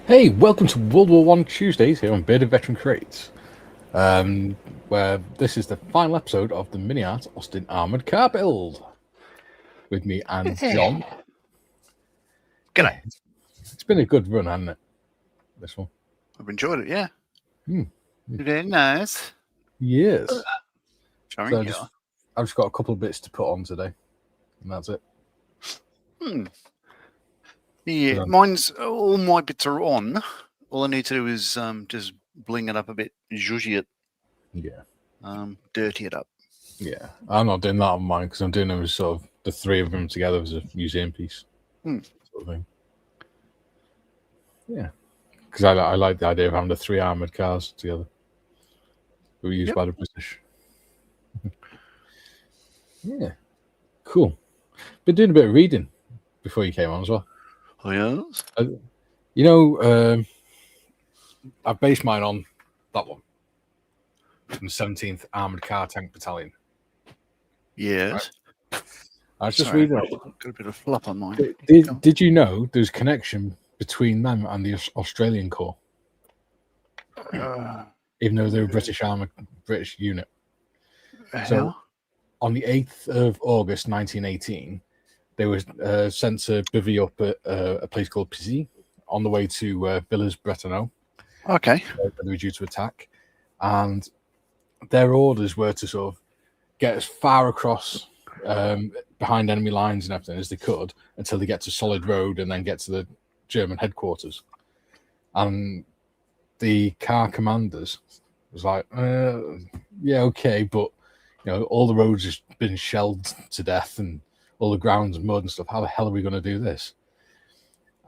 Hey, welcome to World War One Tuesdays here on Bearded Veteran Crates, where this is the final episode of the MiniArt Austin Armoured car build with me and John. G'day. It's been a good run, hasn't it? This one. I've enjoyed it, yeah. Very nice. Yes. So I've just got a couple of bits to put on today, and that's it. Yeah, mine's all my bits are on. All I need to do is just bling it up a bit, zhuzhy it. Yeah. Dirty it up. Yeah. I'm not doing that on mine because I'm doing them as sort of the three of them together as a museum piece. Sort of thing. Yeah. Because I like the idea of having the three armoured cars together. Who were used by the British. Yeah. Cool. Been doing a bit of reading before you came on as well. Oh, yes? You know, I based mine on that one. From the 17th Armoured Car Tank Battalion. Yes. Right? I was just reading it. Got a bit of flop on mine. Did you know there's a connection between them and the Australian Corps? Even though they're a British unit. So on the 8th of August 1918, they were sent to bivvy up at a place called Pizzi on the way to Villers-Bretonneux. Okay. Where they were due to attack. And their orders were to sort of get as far across behind enemy lines and everything as they could until they get to solid road and then get to the German headquarters. And the car commanders was like, yeah, okay, but you know, all the roads have been shelled to death and all the ground's mud and stuff. How the hell are we going to do this?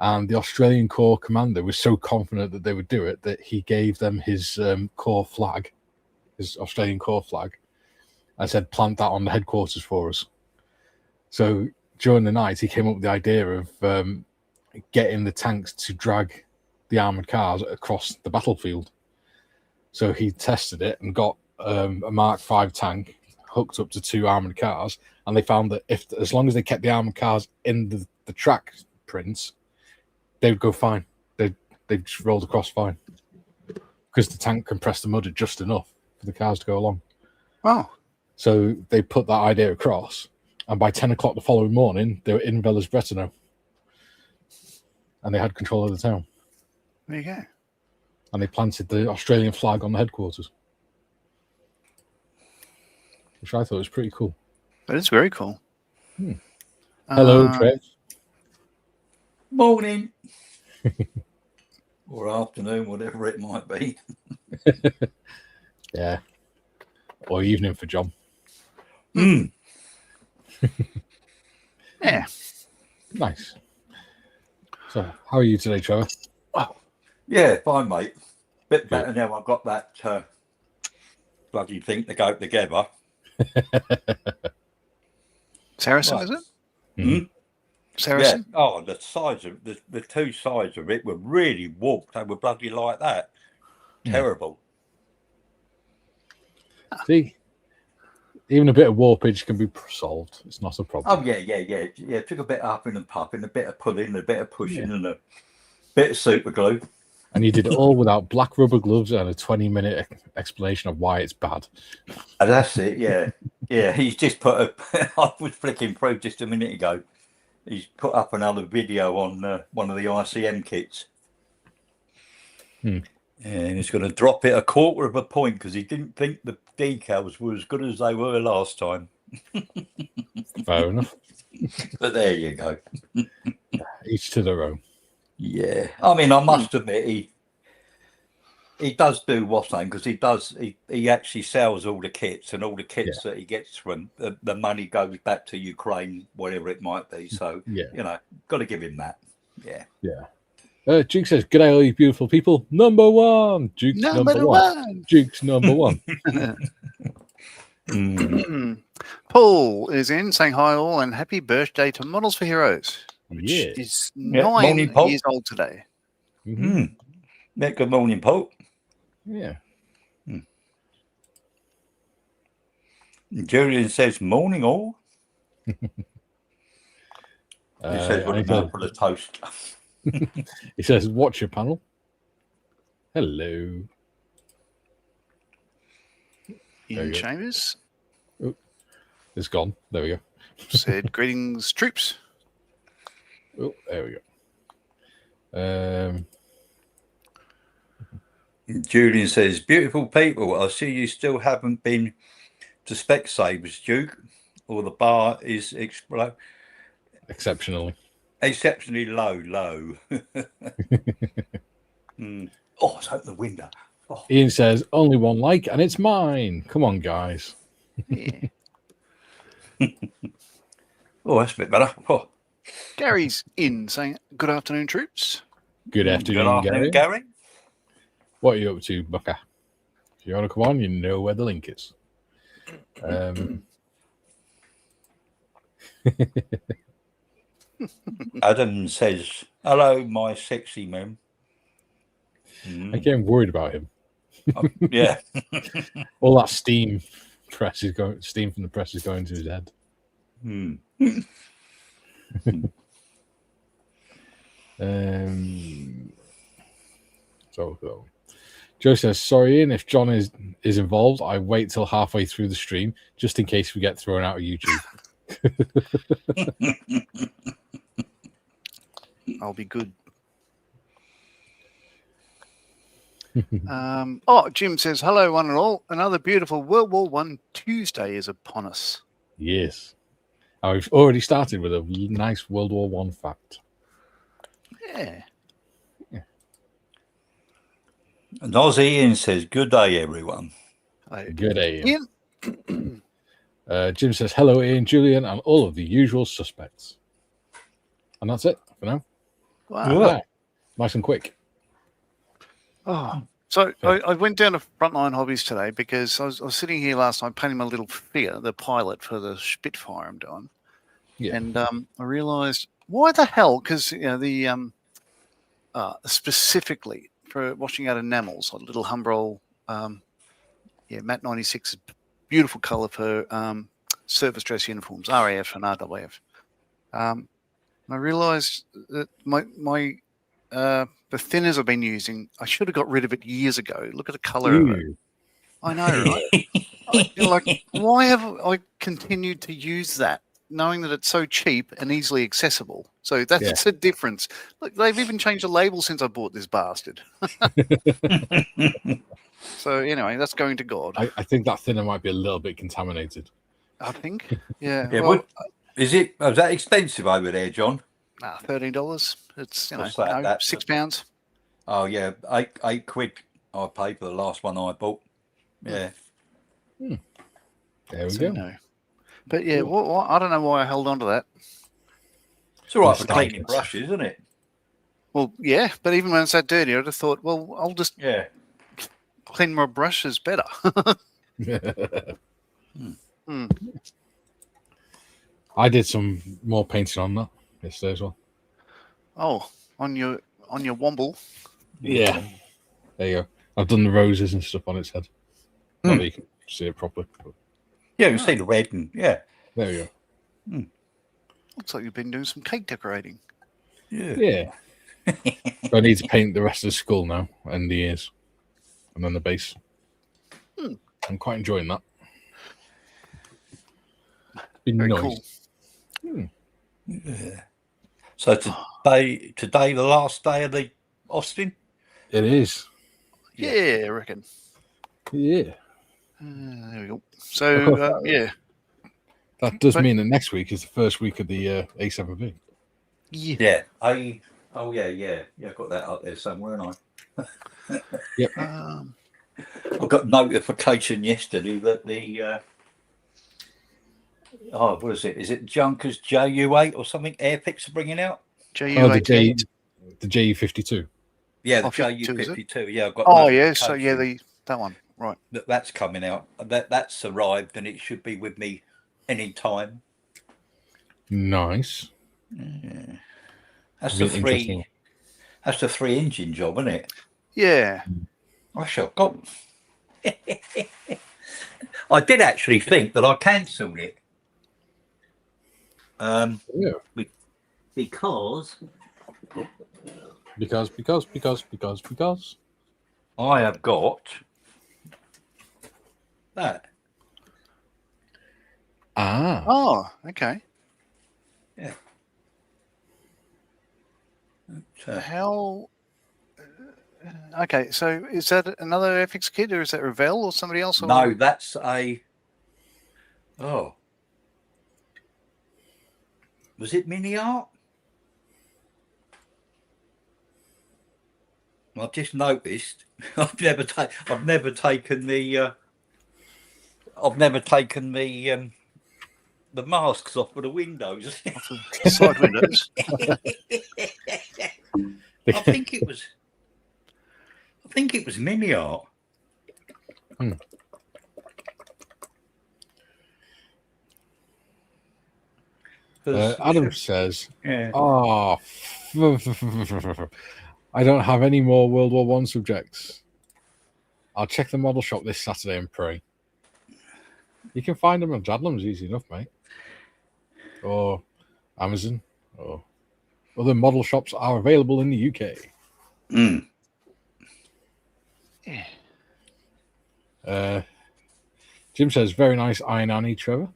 And the Australian Corps commander was so confident that they would do it that he gave them his Corps flag, his Australian Corps flag, and said, plant that on the headquarters for us. So during the night, he came up with the idea of getting the tanks to drag the armoured cars across the battlefield. So he tested it and got a Mark V tank hooked up to two armoured cars, and they found that as long as they kept the armoured cars in the track prints, they would go fine. They just rolled across fine because the tank compressed the mud just enough for the cars to go along. Wow. So they put that idea across, and by 10 o'clock the following morning, they were in Villers-Bretonneux, and they had control of the town. There you go. And they planted the Australian flag on the headquarters, which I thought was pretty cool. That is very cool. Hello, Trev. Morning. Or afternoon, whatever it might be. Yeah. Or evening for John. Yeah. Nice. So, how are you today, Trevor? Oh, yeah, fine, mate. Bit better now. I've got that bloody thing to go together. Saracen, Right. is it? Saracen? Yeah. Oh, the sides of the two sides of it were really warped. They were bloody like that. Terrible. See, even a bit of warpage can be solved. It's not a problem. Oh, yeah. Took a bit of upping and puffing, a bit of pulling, a bit of pushing, and a bit of super glue. And you did it all without black rubber gloves and a 20-minute explanation of why it's bad. And that's it, yeah. Yeah, he's just put I was flicking through just a minute ago. He's put up another video on one of the ICM kits. And he's going to drop it 1/4 of a point because he didn't think the decals were as good as they were last time. Fair enough. But there you go. Each to their own. Yeah. I mean, I must admit, he does do what's name because he actually sells all the kits, and all the kits that he gets from the money goes back to Ukraine, whatever it might be. So, you know, got to give him that. Yeah. Yeah. Duke says, "G'day, all you beautiful people. Number one. Duke's number one. Duke's number one." Paul is in saying hi all and happy birthday to Models for Heroes, which is 9 years old today. Yeah, good morning, Paul. Yeah. Julian says, morning all. He says, what about for the toast? He says, watch your panel. Hello. Ian Chambers. Oh, it's gone. There we go. Said, greetings, troops. Oh, there we go. Julian says, beautiful people. I see you still haven't been to Specsavers, Duke, or the bar is exceptionally low. Oh, it's open the window. Oh. Ian says, only one like, and it's mine. Come on, guys. Yeah. Oh, that's a bit better. Oh. Gary's in saying, good afternoon, troops. Good afternoon, Gary. What are you up to, Bucker? If you want to come on, you know where the link is. Adam says, hello, my sexy man. I'm getting worried about him. Yeah. All that steam from the press is going to his head. So Joe says, sorry, Ian, if John is involved, I wait till halfway through the stream just in case we get thrown out of YouTube. I'll be good. Jim says, hello, one and all. Another beautiful World War I Tuesday is upon us. Yes. I've already started with a nice World War I fact. Yeah. And Ian says, good day, everyone. Good day, Ian. Jim says, hello, Ian, Julian, and all of the usual suspects. And that's it for now. Wow. Yeah. Nice and quick. Oh, so I went down to Frontline Hobbies today because I was sitting here last night painting my little figure, the pilot for the Spitfire I'm doing. Yeah. And I realized, why the hell? Because, you know, the specifically for washing out enamels, a little Humbrol, matte 96 is beautiful color for surface dress uniforms, RAF and RWF. And I realized that the thinners I've been using, I should have got rid of it years ago. Look at the color of it. I know, right? Why have I continued to use that, knowing that it's so cheap and easily accessible? So that's a difference. Look, they've even changed the label since I bought this bastard. So anyway, that's going to God. I think that thinner might be a little bit contaminated. I think, yeah. Well, is that expensive over there, John? $13. It's That's £6. Oh yeah, eight quid I paid for the last one I bought. Yeah. There we go. No. But yeah, I don't know why I held on to that. It's all right for cleaning brushes, isn't it? Well, yeah, but even when it's that dirty, I just thought, well, I'll just clean my brushes better. I did some more painting on that yesterday as well. Oh, on your womble. Yeah. There you go. I've done the roses and stuff on its head. Not that you can see it properly. But... yeah, you can see the red and there you go. Looks like you've been doing some cake decorating. Yeah. So I need to paint the rest of the skull now and the ears. And then the base. I'm quite enjoying that. It's been Very nice. cool. Yeah. So today, the last day of the Austin? It is. Yeah, I reckon. Yeah. There we go. So, yeah. That does mean that next week is the first week of the A7V. Yeah. I got that up there somewhere, and Yep. I got notification yesterday that the what is it? Is it Junkers JU8 or something? Airpics are bringing out JU8. The JU52. Yeah, the JU52. Yeah, I've got. Oh yeah, so yeah, that one, right? That's coming out. That's arrived, and it should be with me any time. Nice. Yeah. That's the 3 engine job, isn't it? Yeah. I shall go. I did actually think that I cancelled it. Because. I have got that. Ah. Oh, okay. Yeah. How? Okay, so is that another FX kid, or is that Revell or somebody else? Or? No, that's a. Oh, was it MiniArt? I've just noticed. I've never taken the. I've never taken the masks off of the windows. Off the side windows. I think it was MiniArt. Adam says, Yeah. "Oh, I don't have any more World War One subjects. I'll check the model shop this Saturday and pray. You can find them on Jadlam's easy enough, mate, or Amazon, or other model shops are available in the UK." Yeah. Jim says, "Very nice Iron Annie, Trevor."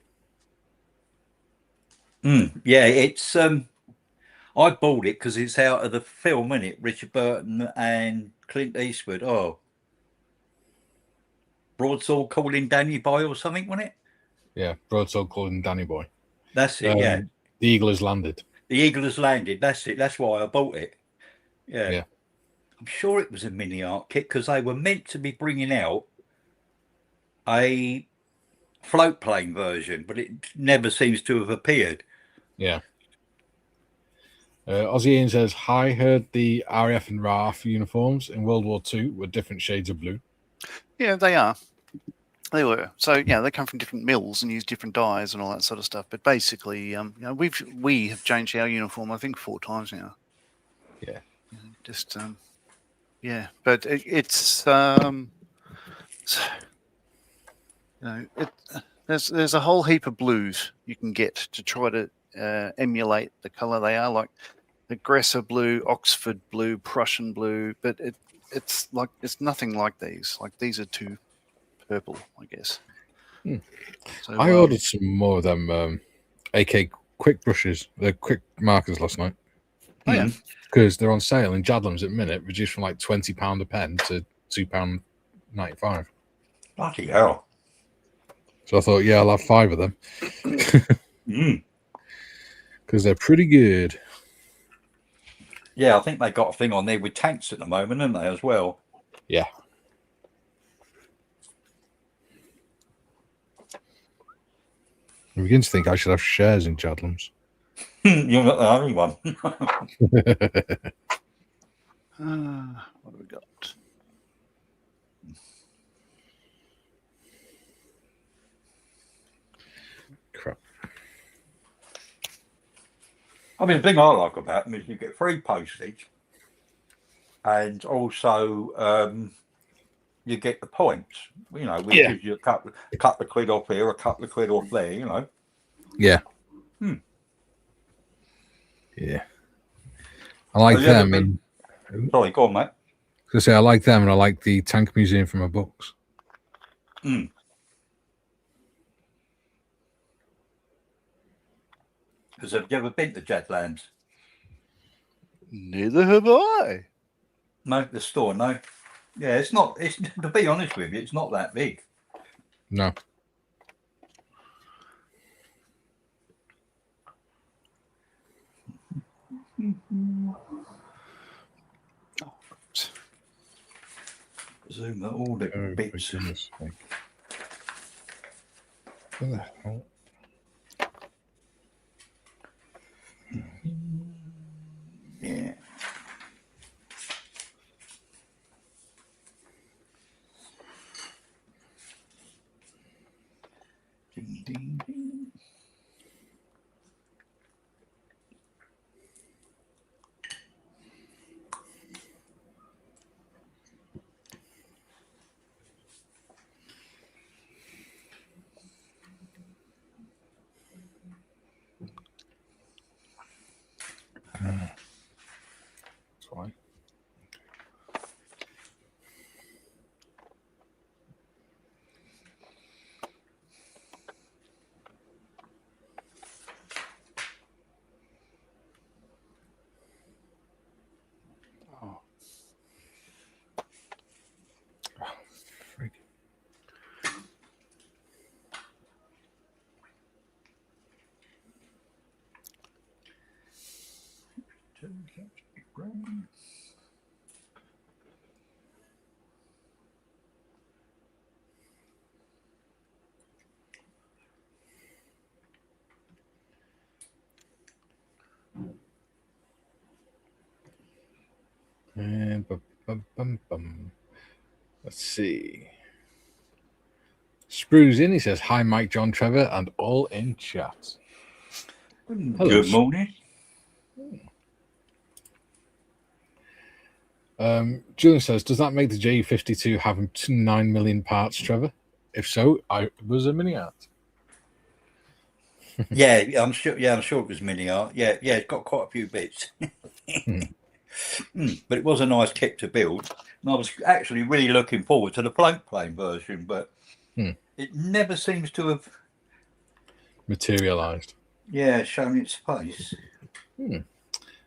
Yeah, it's I bought it because it's out of the film, isn't it? Richard Burton and Clint Eastwood. Oh, Broadsword calling Danny Boy or something, wasn't it? Yeah, Broadsword calling Danny Boy. That's it. Yeah, the eagle has landed. The eagle has landed. That's it. That's why I bought it. Yeah. I'm sure it was a MiniArt kit because they were meant to be bringing out a float plane version, but it never seems to have appeared. Yeah. Aussie Ian says, "Hi, heard the RAF and RAF uniforms in World War II were different shades of blue." Yeah, they are. They were. So yeah, they come from different mills and use different dyes and all that sort of stuff. But basically, you know, we have changed our uniform, I think, 4 times now. Yeah. Just yeah, but it's so, you know, there's a whole heap of blues you can get to try to emulate the color they are, like aggressor blue, Oxford blue, Prussian blue, but it's nothing like these. Like these are too purple, I guess. So, I ordered some more of them AK quick brushes, the quick markers last night. Oh yeah, because they're on sale in Jadlam's at the minute, reduced from like £20 a pen to £2.95. Bloody hell! So I thought, yeah, I'll have 5 of them because they're pretty good. Yeah, I think they got a thing on there with tanks at the moment, haven't they, as well? Yeah. I begin to think I should have shares in Jadlam's. You're not the only one. what have we got? Crap. I mean, the thing I like about them is you get free postage, and also you get the points. You know, which gives you a couple of quid off here, a couple of quid off there. You know. Yeah. Yeah. I like them. And sorry, go on, mate. I say I like them, and I like the Tank Museum for my books. Because have you ever been to Jadlands? Neither have I. No, the store, no. Yeah, it's not. It's to be honest with you, it's not that big. No. Zoom all the bits. What the hell? Yeah. Ding, ding, ding. That's why. And let's see. Sprues in. He says, "Hi, Mike, John, Trevor, and all in chat." Hello. Good morning. Julian says, "Does that make the J52 have 9 million parts, Trevor? If so, it was a MiniArt." Yeah, I'm sure. Yeah, I'm sure it was MiniArt. Yeah, it's got quite a few bits. But it was a nice kit to build, and I was actually really looking forward to the float plane version, but it never seems to have materialized. Yeah, shown its face.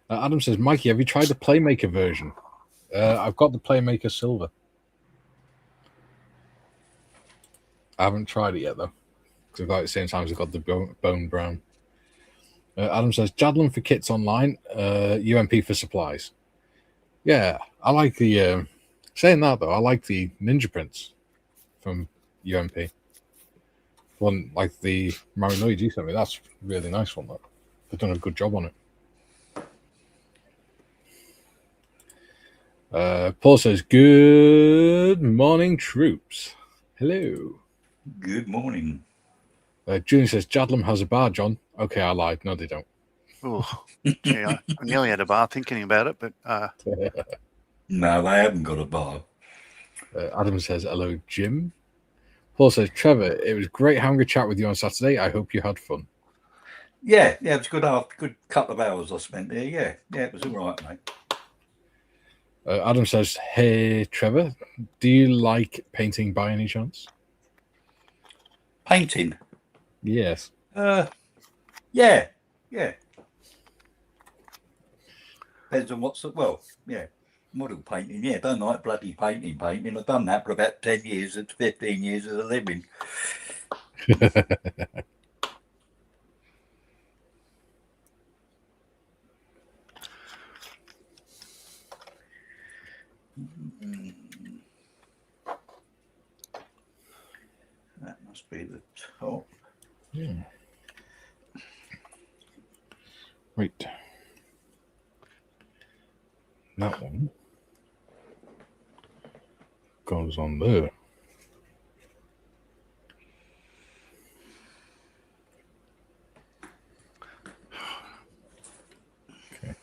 Adam says, "Mikey, have you tried the Playmaker version?" I've got the Playmaker Silver. I haven't tried it yet though. Because I've got it at the same time as I've got the bone brown. Adam says, "Jadlin for kits online, UMP for supplies." Yeah, I like the. Saying that though, I like the Ninja prints from UMP. One like the Marley you sent me. That's a really nice one. Though they've done a good job on it. Paul says, "Good morning, troops." Hello. Good morning. Julian says, "Jadlam has a bar, John." Okay, I lied. No, they don't. Oh, gee, I nearly had a bar thinking about it, but No, they haven't got a bar. Adam says, "Hello, Jim." Paul says, "Trevor, it was great having a chat with you on Saturday. I hope you had fun." Yeah, it was good couple of hours I spent there. Yeah, it was all right, mate. Adam says, "Hey, Trevor, do you like painting by any chance?" Painting? Yes. Yeah. Depends on model painting. Yeah, don't like bloody painting. I've done that for about 10 years, it's 15 years as a living. That must be the top. Right. That one goes on there. Okay.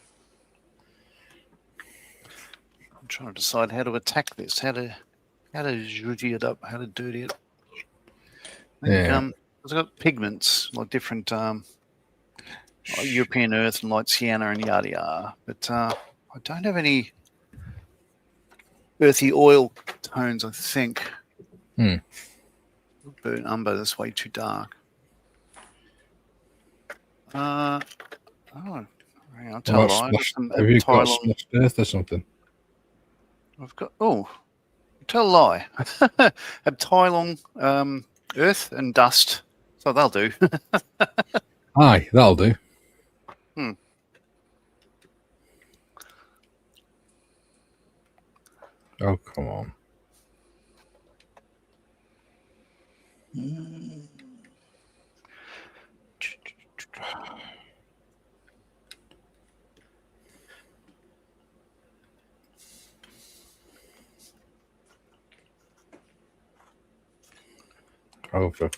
I'm trying to decide how to attack this, how to zhuzhy it up, how to dirty it. I think, it's got pigments, like different like European earth and light sienna and yada yada, but I don't have any earthy oil tones, I think. Burnt umber, that's way too dark. I'll tell a lie. Have you got splashed earth or something? I've got tell a lie. Have Tylong earth and dust, so they'll do. Aye, that'll do. Oh, come on. Oh, for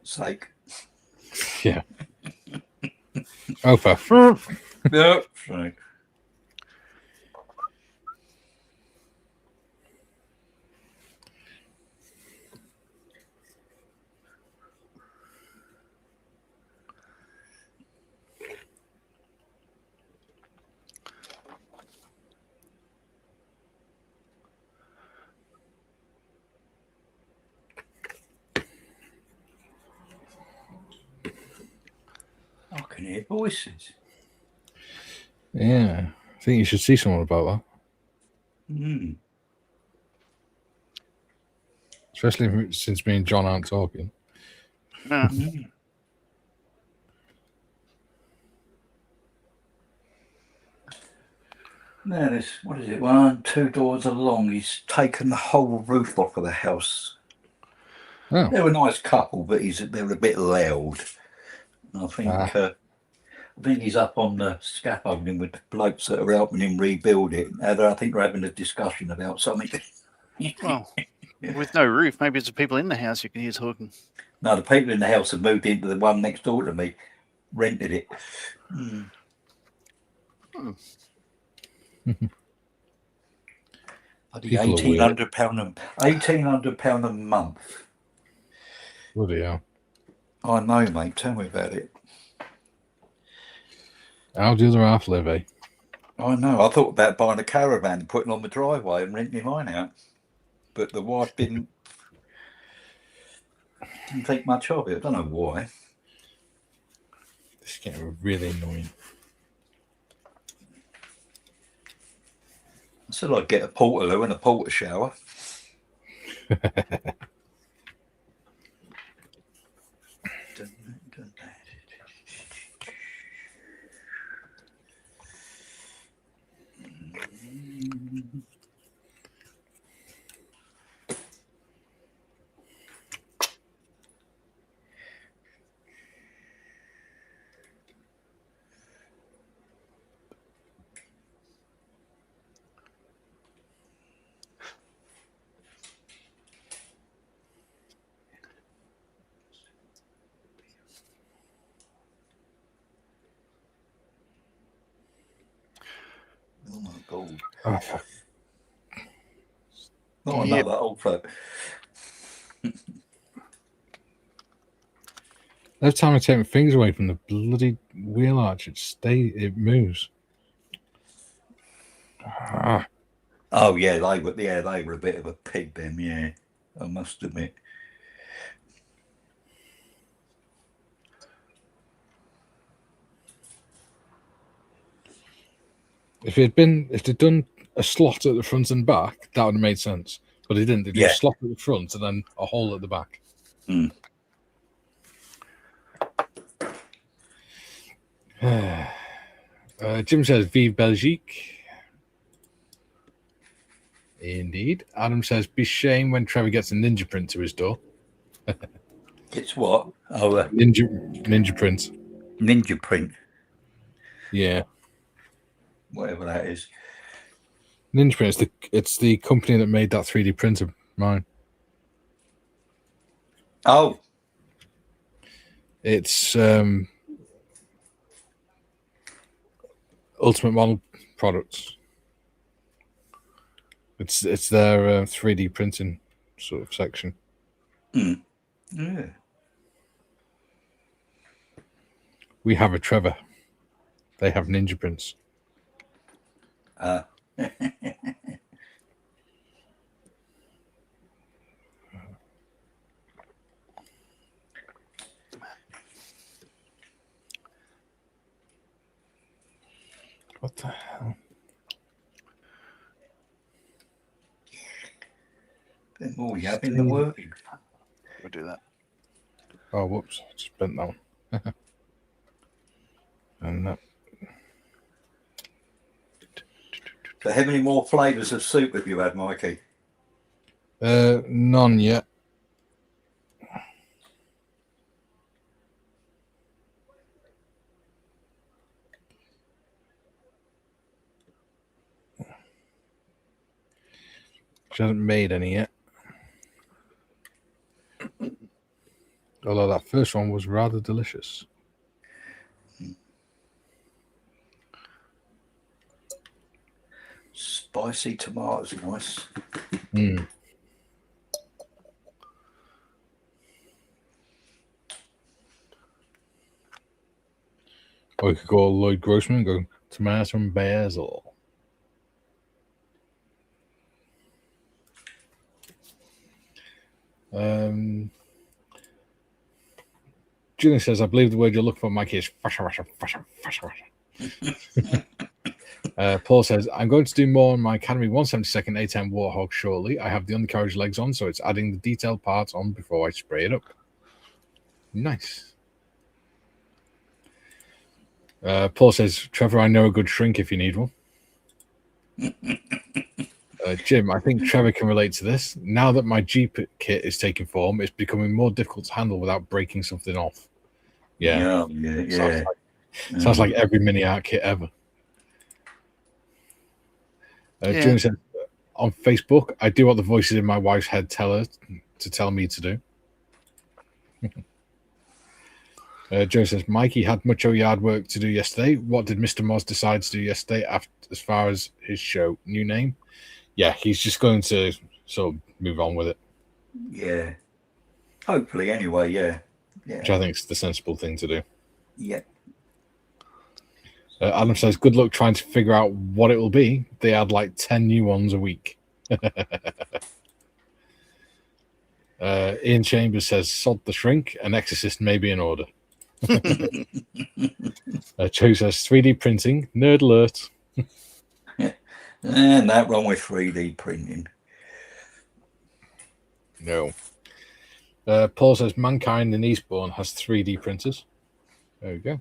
sake. Yeah. Oh, for No, sorry. I can hear voices. Yeah, I think you should see someone about that. Especially since me and John aren't talking. Now there's, what is it, 1, 2 doors along. He's taken the whole roof off of the house. Oh. They're a nice couple, but they're a bit loud. I think he's up on the scaffolding with the blokes that are helping him rebuild it. I think they're having a discussion about something. Well, with no roof, maybe it's the people in the house you can hear talking. No, the people in the house have moved into the one next door to me, rented it. £1,800 a month. Bloody hell. I know, mate. Tell me about it. How do the other half live, eh? I know. I thought about buying a caravan and putting on the driveway and renting mine out, but the wife didn't think much of it. I don't know why. This is getting really annoying. I said I'd get a portaloo and a porta shower. Oh my God. Oh, Not another old folk. every time I take my fingers away from the bloody wheel arch, it moves. Oh yeah, they were a bit of a pig then, yeah. I must admit. If they'd done a slot at the front and back, that would have made sense. But they didn't. They did a slot at the front and then a hole at the back. Jim says, Vive Belgique. Indeed. Adam says, be shame when Trevor gets a ninja print to his door. It's what? Oh, ninja print. Ninja print. Yeah. Whatever that is. Ninja print. It's the company that made that 3D print of mine. Oh. It's Ultimate Model Products. It's their 3D printing sort of section. Yeah. We have a Trevor. They have ninja prints. What the hell? Oh, you have in the work. We'll do that. Oh, whoops. I just bent that one. And that. So how many more flavours of soup have you had, Mikey? None yet. She hasn't made any yet. Although that first one was rather delicious. Spicy tomatoes, nice. Or we could go Lloyd Grossman and go tomato and basil. Julian says, I believe the word you're looking for, Mikey, is fashion. Paul says, I'm going to do more on my Academy 172nd A10 Warthog shortly. I have the undercarriage legs on, so it's adding the detailed parts on before I spray it up. Nice. Paul says, Trevor, I know a good shrink if you need one. Jim, I think Trevor can relate to this. Now that my Jeep kit is taking form, it's becoming more difficult to handle without breaking something off. Yeah. Sounds like every MiniArt kit ever. Jim said, on Facebook, I do what the voices in my wife's head tell her to tell me to do. Joe says, Mikey had much yard work to do yesterday. What did Mr. Moz decide to do yesterday as far as his show? New name? Yeah, he's just going to sort of move on with it. Yeah. Hopefully, anyway, yeah. Which I think is the sensible thing to do. Yeah. Adam says, good luck trying to figure out what it will be. They add like 10 new ones a week. Ian Chambers says, sod the shrink, an exorcist may be in order. Joe says, 3D printing, nerd alert. And that wrong with 3D printing. No. Paul says, Mankind in Eastbourne has 3D printers. There we go.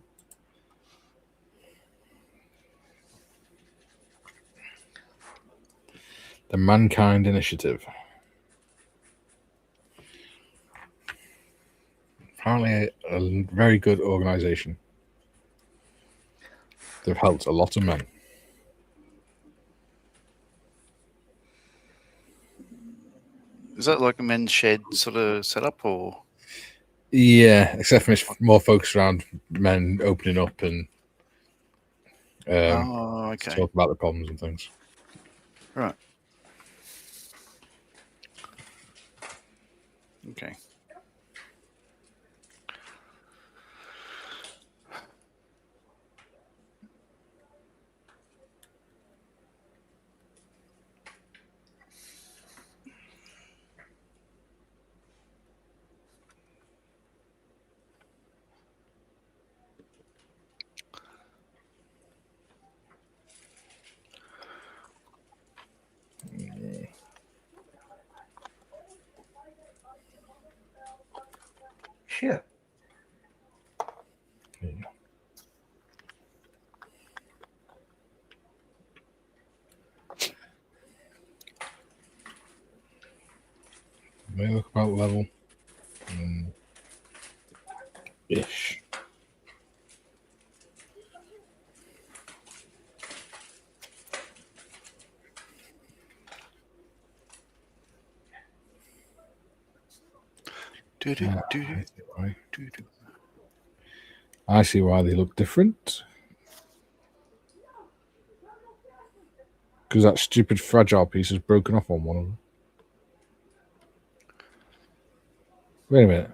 The Mankind Initiative. Apparently a very good organization. They've helped a lot of men. Is that like a men's shed sort of setup, or? Yeah, except for it's more focused around men opening up and talk about the problems and things. Right. Okay. Sure. May look about level. Ish. I see why they look different. Because that stupid fragile piece is broken off on one of them. Wait a minute.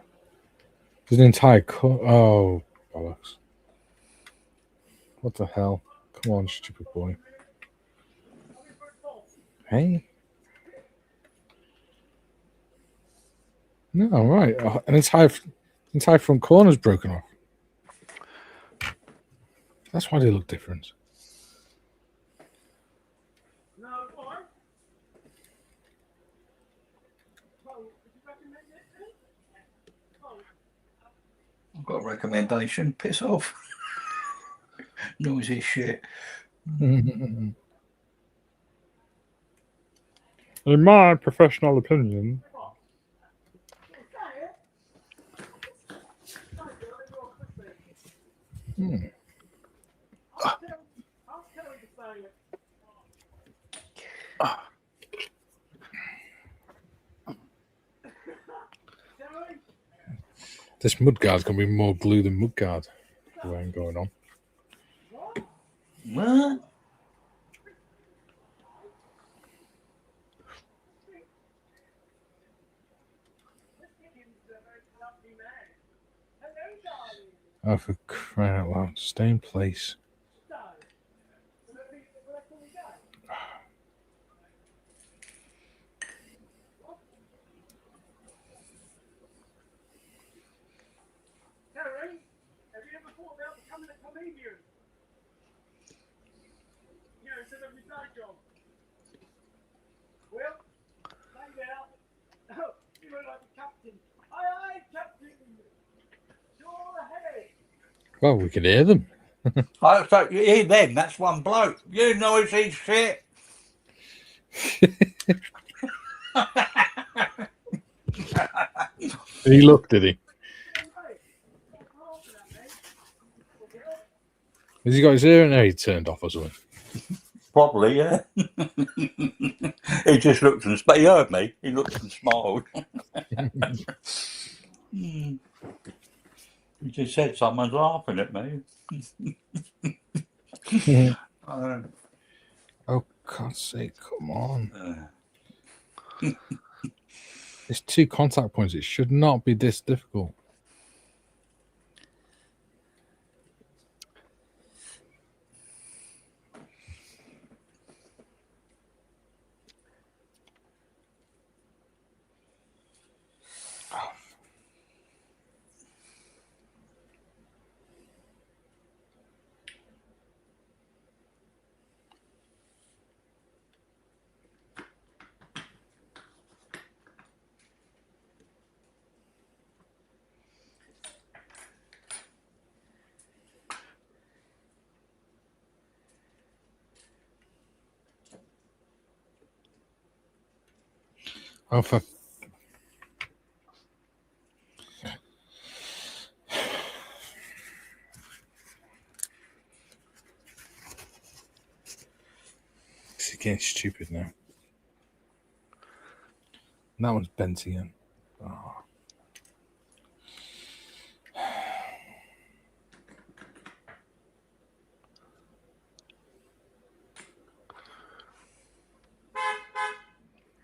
There's an entire oh, bollocks. What the hell? Come on, stupid boy. Hey? No, right. An entire front corner's broken off. That's why they look different. I've got a recommendation. Piss off. Noisy shit. In my professional opinion, this mudguard's going to be more glue than mudguard. What ain't going on? What? Oh, for crying out loud. Stay in place. Well, we can hear them. So you hear them, that's one bloke. You noisy shit. He looked, did he? Has he got his hearing aid turned off or something? Probably, yeah. He just looked and he heard me. He looked and smiled. He just said someone's laughing at me. Oh, God's sake, come on. It's 2 contact points. It should not be this difficult. Oh, for... It's getting stupid now. And that one's bent again. Oh.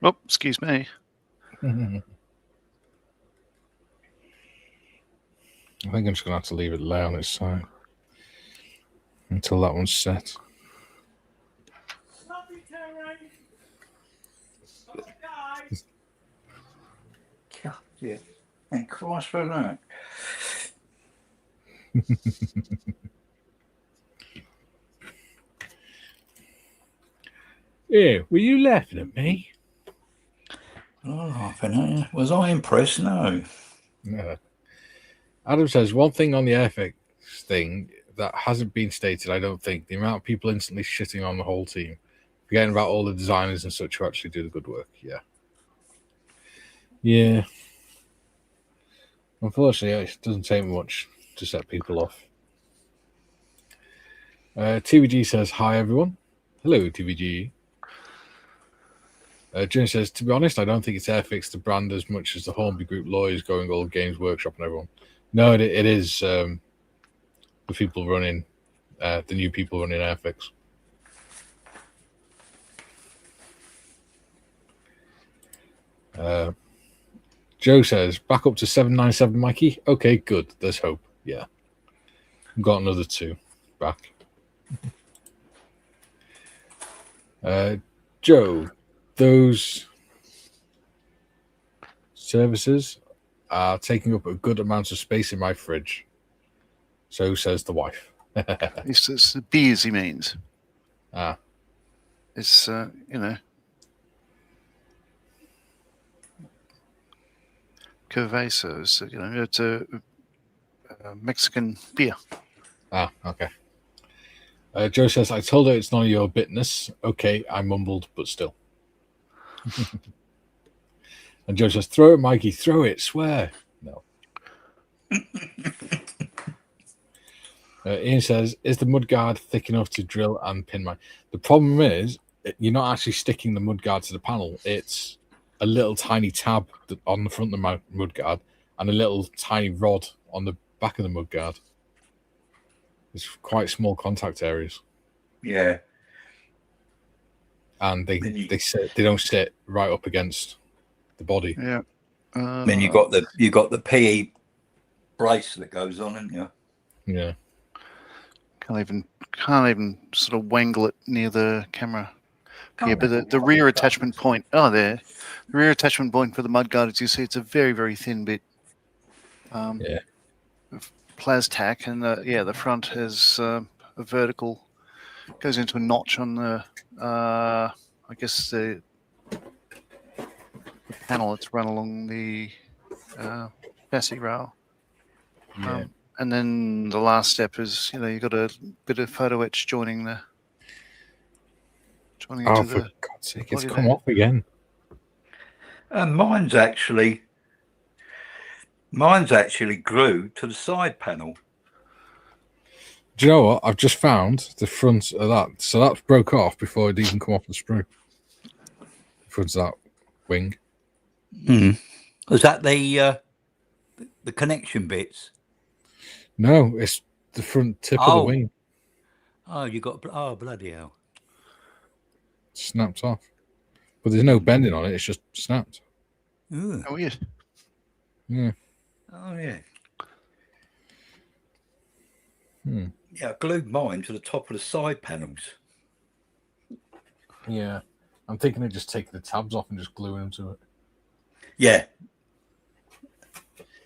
Oh, excuse me. I think I'm just going to have to leave it lay on its side until that one's set. God, yeah. Thank Christ for that. Yeah, were you laughing at me? Oh, laughing at you. Was I impressed? No. No. Adam says one thing on the Airfix thing that hasn't been stated, I don't think, the amount of people instantly shitting on the whole team, forgetting about all the designers and such who actually do the good work. Yeah. Unfortunately, it doesn't take much to set people off. TVG says, hi, everyone. Hello, TVG. Jim says, to be honest, I don't think it's Airfix the brand as much as the Hornby Group lawyers going all Games Workshop and everyone. No, it is the people running, the new people running Airfix. Joe says, back up to 797, Mikey. Okay, good. There's hope. Yeah. Got another 2 back. Joe, those services are taking up a good amount of space in my fridge. So says the wife. It's the beers he means. Ah. It's, Cervezas, it's a Mexican beer. Ah, okay. Joe says, I told her it's none of your business. Okay, I mumbled, but still. And Joe says, throw it, Mikey, throw it, swear. No. Ian says, is the mudguard thick enough to drill and pin my... The problem is, you're not actually sticking the mudguard to the panel. It's a little tiny tab on the front of the mudguard and a little tiny rod on the back of the mudguard. It's quite small contact areas. Yeah. And they don't sit right up against the body. Yeah. Then you got the PE brace that goes on, haven't you? Yeah. Can't even sort of wangle it near the camera. Yeah, but the rear attachment point. Oh, there. The rear attachment point for the mudguard, as you see, it's a very, very thin bit. Of Plastac, and the front has a vertical, goes into a notch on the, I guess the panel that's run along the chassis rail. Yeah. And then the last step is, you've got a bit of photo etch joining the joining Oh, into for the God's sake, it's body come there. off again. And mine's actually glued to the side panel. Do you know what? I've just found the front of that. So that broke off before it even come off the sprue. The front of that wing. Was that the connection bits? No, it's the front tip of the wing. Oh, you got. Oh, bloody hell! Snapped off. But there's no bending on it. It's just snapped. Ooh. Oh, yes. Yeah. Oh, yeah. Yeah, I glued mine to the top of the side panels. Yeah. I'm thinking of just taking the tabs off and just gluing them to it. Yeah.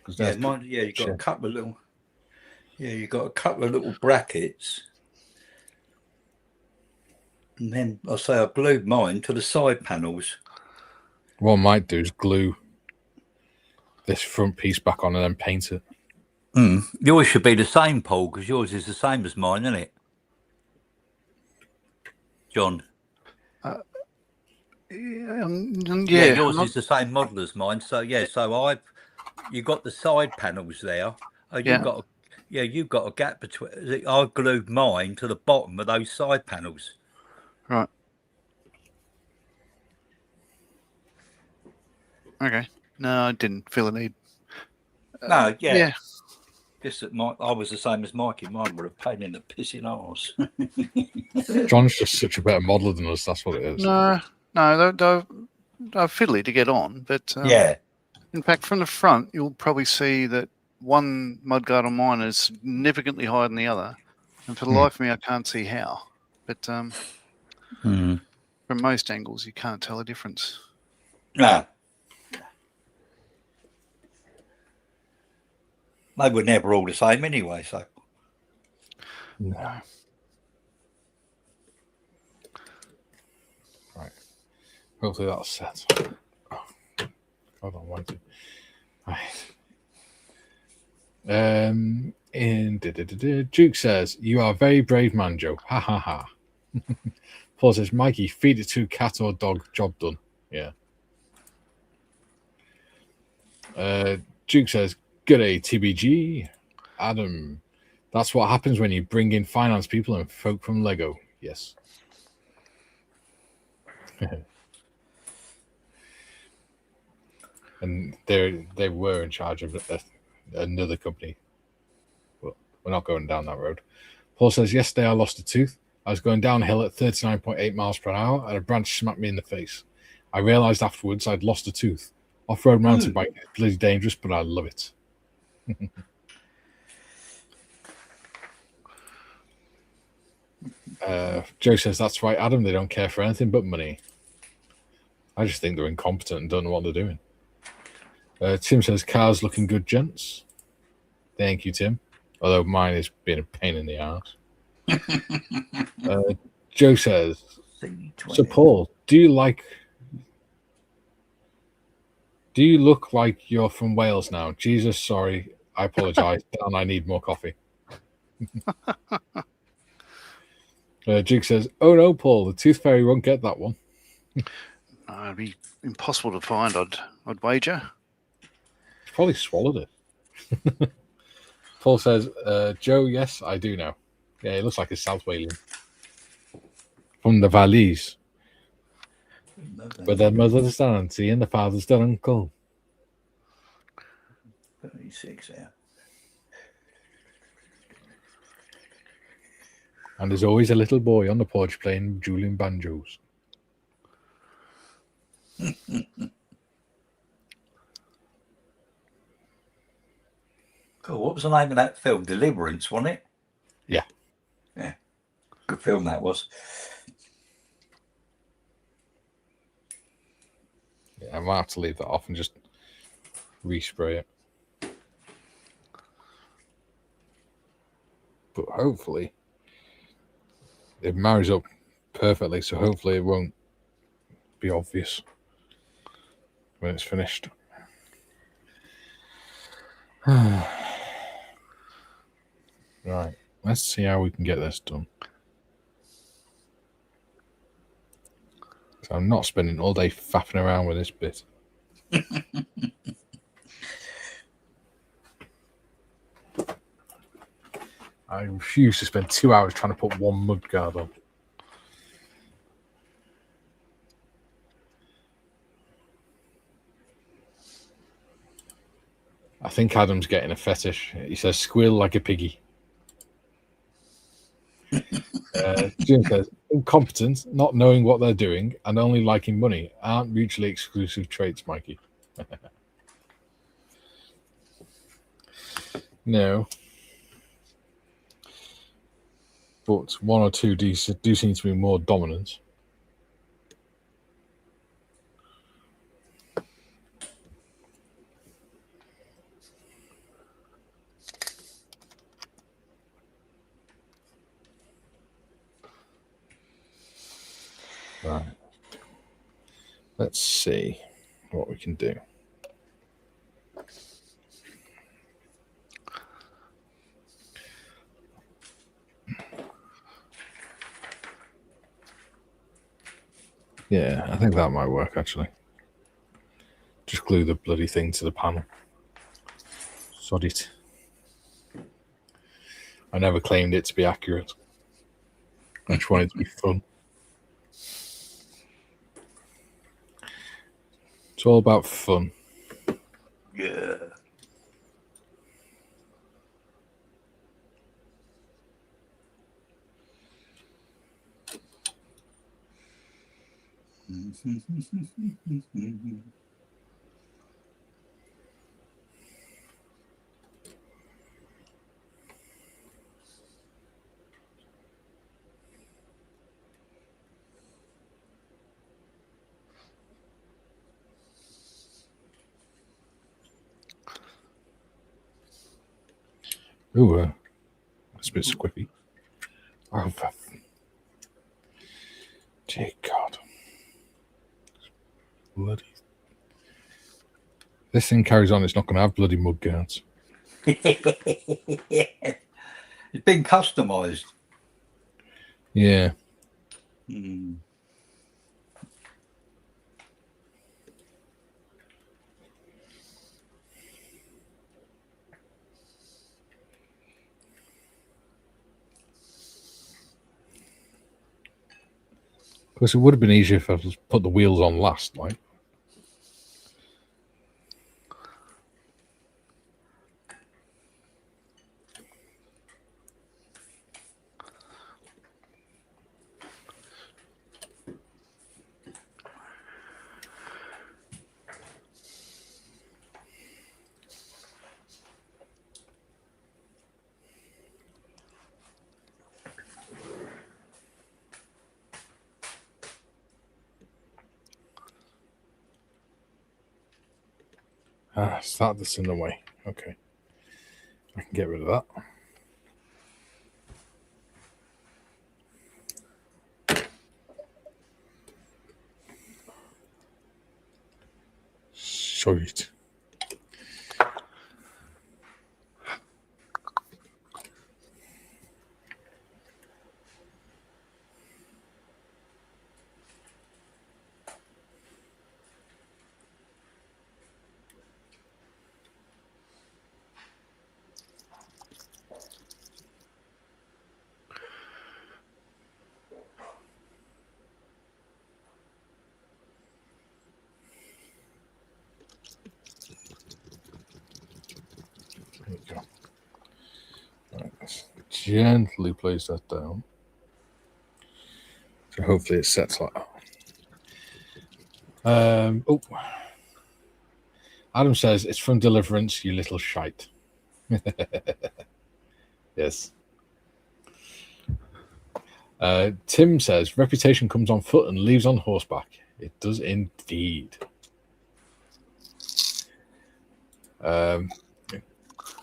Yeah, Mine, yeah, you got a couple of little. Yeah, you got a couple of little brackets. And then I say I glued mine to the side panels. What I might do is glue this front piece back on and then paint it. Yours should be the same, Paul, because yours is the same as mine, isn't it? John. Yeah, yours is the same model as mine. So you got the side panels there. Oh, you've got a gap between. I glued mine to the bottom of those side panels. Right. Okay. No, I didn't feel a need. No, Yeah. Just that I was the same as Mikey. Mine were a pain in the pissing arse. John's just such a better modeler than us. That's what it is. No, they're fiddly to get on, but in fact, from the front, you'll probably see that one mudguard on mine is significantly higher than the other, and for the life of me, I can't see how. But from most angles, you can't tell a difference. No. They were never all the same anyway, so. No. Right. Hopefully that's set. Oh. Hold on, wait. Right. Duke says, "You are a very brave man, Joe." Ha ha ha. Paul says, "Mikey, feed it to cat or dog. Job done." Yeah. Duke says, "G'day, TBG." Adam, that's what happens when you bring in finance people and folk from Lego. Yes. And they were in charge of another company. Well, we're not going down that road. Paul says, "Yesterday I lost a tooth. I was going downhill at 39.8 miles per hour and a branch smacked me in the face. I realized afterwards I'd lost a tooth. Off-road mountain bike is bloody dangerous, but I love it." Joe says, "That's right, Adam. They don't care for anything but money. I just think they're incompetent and don't know what they're doing." Tim says, "Cars looking good, gents." Thank you, Tim. Although mine is being a pain in the ass. Joe says, "So Paul, do you look like you're from Wales now? Jesus, sorry. I apologize. And I need more coffee." Duke says, "Oh no, Paul, the tooth fairy won't get that one." It'd be impossible to find, I'd wager. He's probably swallowed it. Paul says, "Joe, yes, I do know. Yeah, it looks like a South Walian. From the Valleys. But their mother's their auntie and the father's their uncle." 36 there. And there's always a little boy on the porch playing Julian banjos. Cool. What was the name of that film? Deliverance, wasn't it? Yeah. Yeah. Good film that was. Yeah, I might have to leave that off and just respray it. But hopefully it marries up perfectly, so hopefully it won't be obvious when it's finished. Right, let's see how we can get this done. So I'm not spending all day faffing around with this bit. I refuse to spend 2 hours trying to put one mudguard on. I think Adam's getting a fetish. He says, squeal like a piggy. Jim says, incompetent, not knowing what they're doing, and only liking money aren't mutually exclusive traits, Mikey. No. But one or two do seem to be more dominant. Right. Let's see what we can do. Yeah, I think that might work, actually. Just glue the bloody thing to the panel. Sod it. I never claimed it to be accurate. I just wanted it to be fun. It's all about fun. Yeah. Ooh, that's a bit squiffy. Oh, dear God. Bloody. This thing carries on, it's not going to have bloody mud guards. It's been customized. Yeah. Mm. Of course, it would have been easier if I just put the wheels on last, like. Start this in the way. Okay. I can get rid of that. Sweet. There we go. Right, let's gently place that down. So hopefully it sets like that. Oh. Adam says, it's from Deliverance, you little shite. Yes. Tim says, reputation comes on foot and leaves on horseback. It does indeed.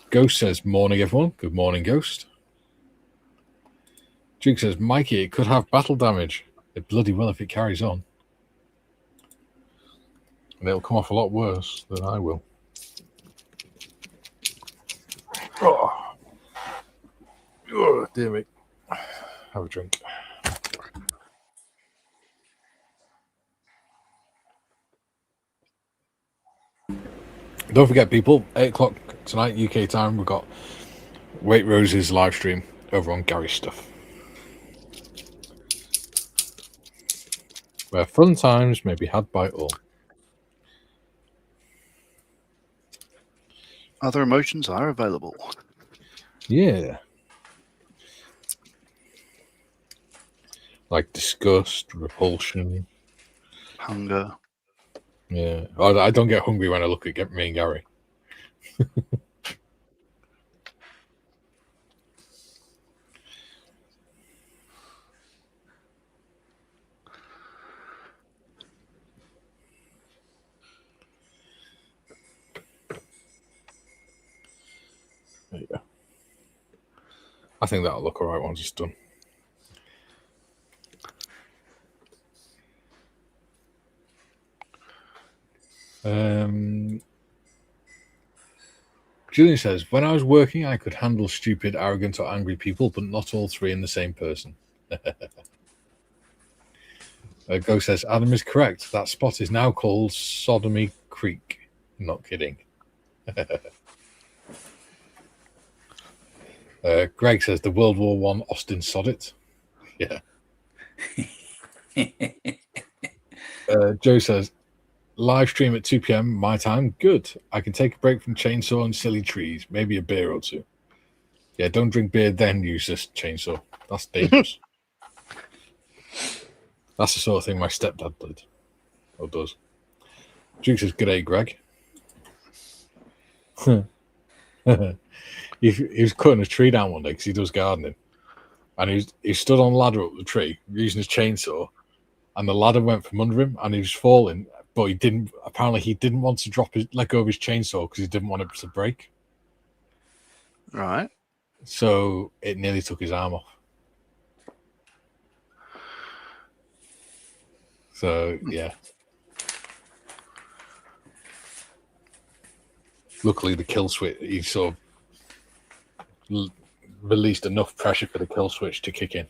Ghost says, morning, everyone. Good morning, Ghost. Duke says, Mikey, it could have battle damage. It bloody will if it carries on. And it'll come off a lot worse than I will. Oh, dear me. Have a drink. Don't forget, people, 8 o'clock tonight, UK time, we've got Wait Rose's live stream over on Gary's Stuff, where fun times may be had by all. Other emotions are available. Yeah. Like disgust, repulsion. Hunger. Yeah. I don't get hungry when I look at me and Gary. There you go. I think that'll look all right once it's done. Julian says, when I was working, I could handle stupid, arrogant, or angry people, but not all three in the same person. Go says, Adam is correct. That spot is now called Sodomy Creek. Not kidding. Greg says, the World War I Austin Sodit. Yeah. Joe says, live stream at 2 p.m. my time. Good. I can take a break from chainsaw and silly trees. Maybe a beer or two. Yeah, don't drink beer, then use this chainsaw. That's dangerous. That's the sort of thing my stepdad did. Or does. Duke says, g'day, Greg. He was cutting a tree down one day because he does gardening. And he stood on a ladder up the tree using his chainsaw. And the ladder went from under him and he was falling. But he didn't want to let go of his chainsaw because he didn't want it to break. Right. So it nearly took his arm off. So, yeah. Luckily, the kill switch, he sort of released enough pressure for the kill switch to kick in.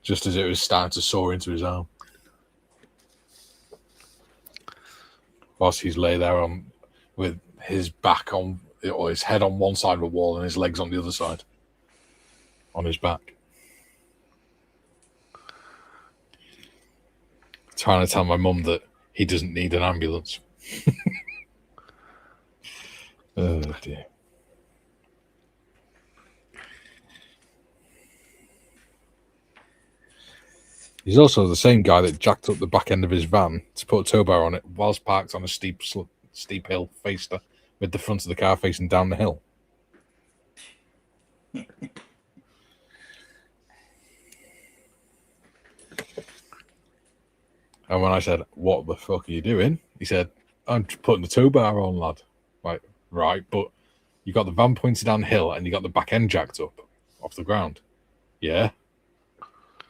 Just as it was starting to saw into his arm. Whilst he's lay there with his back on, or his head on one side of the wall and his legs on the other side. On his back. Trying to tell my mum that he doesn't need an ambulance. Oh dear. He's also the same guy that jacked up the back end of his van to put a tow bar on it whilst parked on a steep hill faced with the front of the car facing down the hill. And when I said, what the fuck are you doing? He said, I'm just putting the tow bar on, lad. Like, right, but you got the van pointed down the hill and you got the back end jacked up off the ground. Yeah.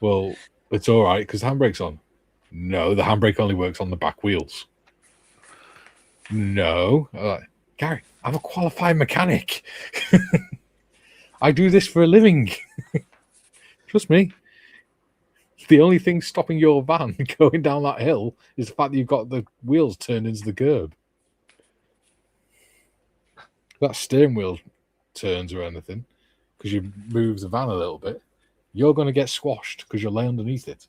Well, it's all right because the handbrake's on. No, the handbrake only works on the back wheels. No. Gary, I'm a qualified mechanic. I do this for a living. Trust me. The only thing stopping your van going down that hill is the fact that you've got the wheels turned into the curb. That steering wheel turns or anything, because you move the van a little bit, you're going to get squashed because you'll lay underneath it.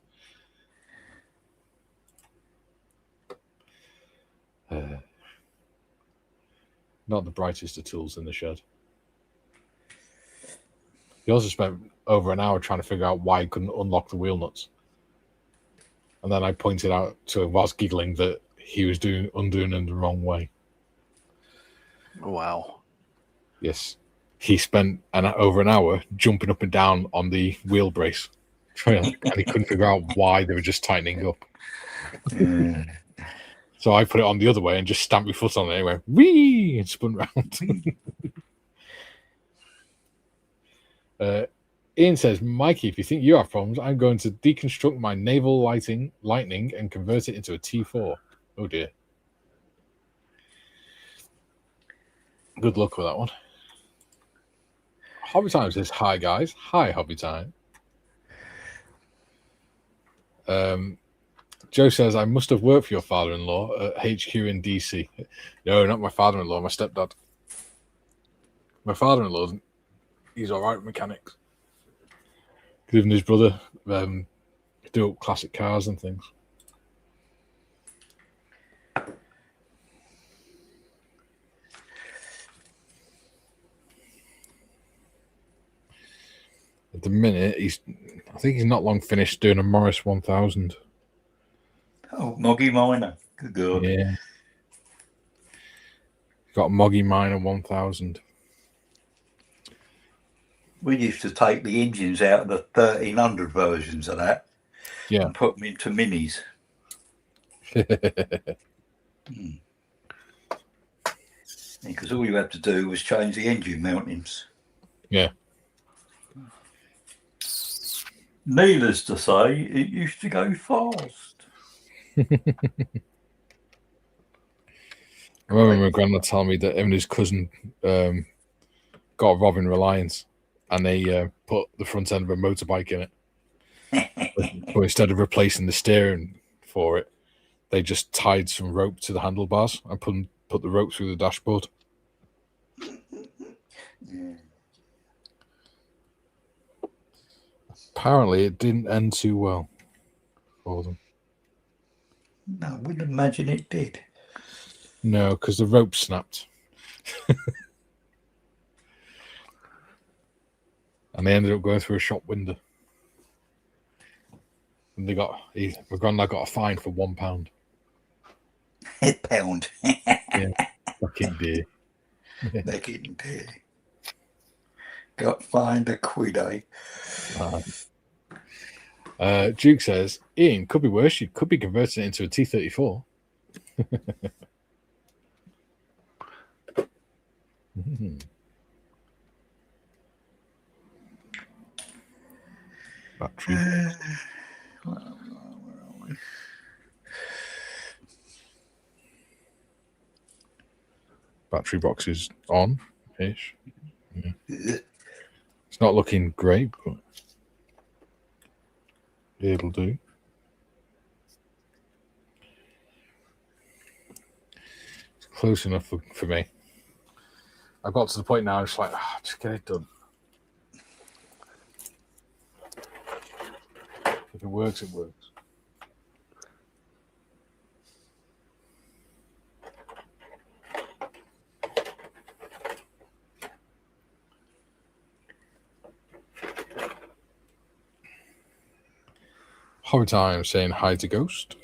Not the brightest of tools in the shed. He also spent over an hour trying to figure out why he couldn't unlock the wheel nuts. And then I pointed out to him whilst giggling that he was undoing them the wrong way. Wow. Yes. He spent over an hour jumping up and down on the wheel brace. And he couldn't figure out why they were just tightening up. So I put it on the other way and just stamped my foot on it anyway. Whee! And spun round. Ian says, Mikey, if you think you have problems, I'm going to deconstruct my naval lightning and convert it into a T4. Oh dear. Good luck with that one. Hobby Time says, hi guys. Hi, Hobby Time. Joe says, I must have worked for your father-in-law at HQ in DC. No, not my father-in-law, my stepdad. My father-in-law, he's all right with mechanics. Even his brother do up classic cars and things. At the minute, I think he's not long finished doing a Morris 1000. Oh, Moggy Miner. Good God. Yeah. Got a Moggy Miner 1000. We used to take the engines out of the 1300 versions of that, Yeah. and put them into minis. Because all you had to do was change the engine mountings. Yeah. Needless to say, it used to go fast. I remember my grandma telling me that him and his cousin got a Robin Reliance and they put the front end of a motorbike in it. But instead of replacing the steering for it, they just tied some rope to the handlebars and put the rope through the dashboard. Yeah. Apparently, it didn't end too well for them. No, I wouldn't imagine it did. No, because the rope snapped. And they ended up going through a shop window. And my granddad got a fine for £1. £1. Yeah, fucking dear. Back in day. Got fined a quid, eh? Duke says, Ian, could be worse. You could be converting it into a T34. Battery. Where are we? Battery box is on-ish. Yeah. It's not looking great, but it'll do. It's close enough for me. I got to the point now, it's like, just get it done. If it works, it works. Hobby Time saying hi to Ghost.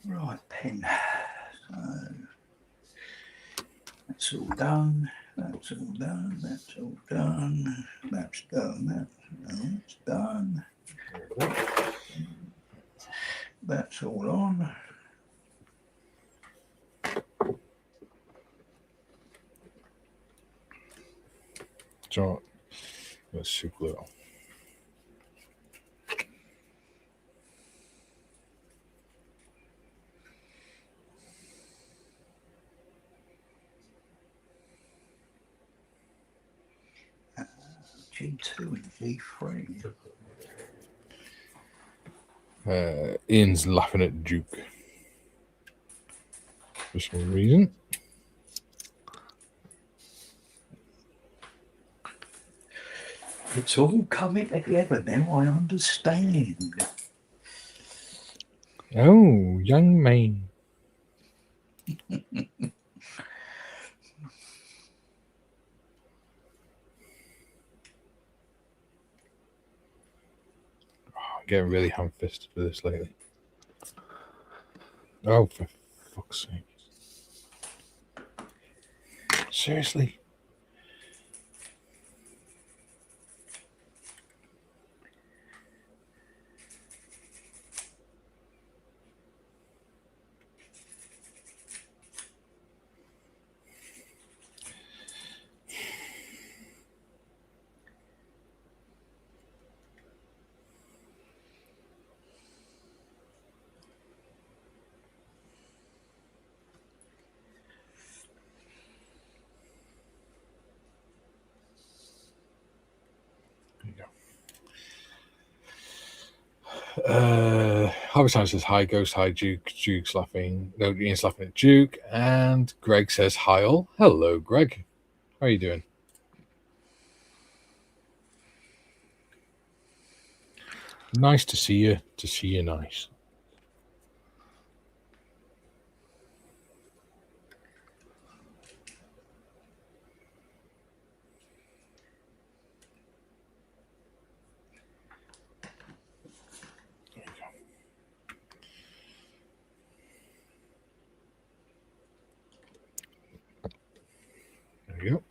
Right, pen. So that's all done. That's all done. That's all done. That's done. That's done. That's all on. So let's super glue. G2 and G3. Ian's laughing at Duke for some reason. It's all coming together now, I understand. Oh, young man. I'm getting really ham-fisted for this lately. Oh, for fuck's sake. Seriously? Harvey says hi, Ghost, hi, Duke. Duke's laughing. No, Ian's laughing at Duke. And Greg says hi, all. Hello, Greg. How are you doing? Nice to see you. To see you nice. There we go.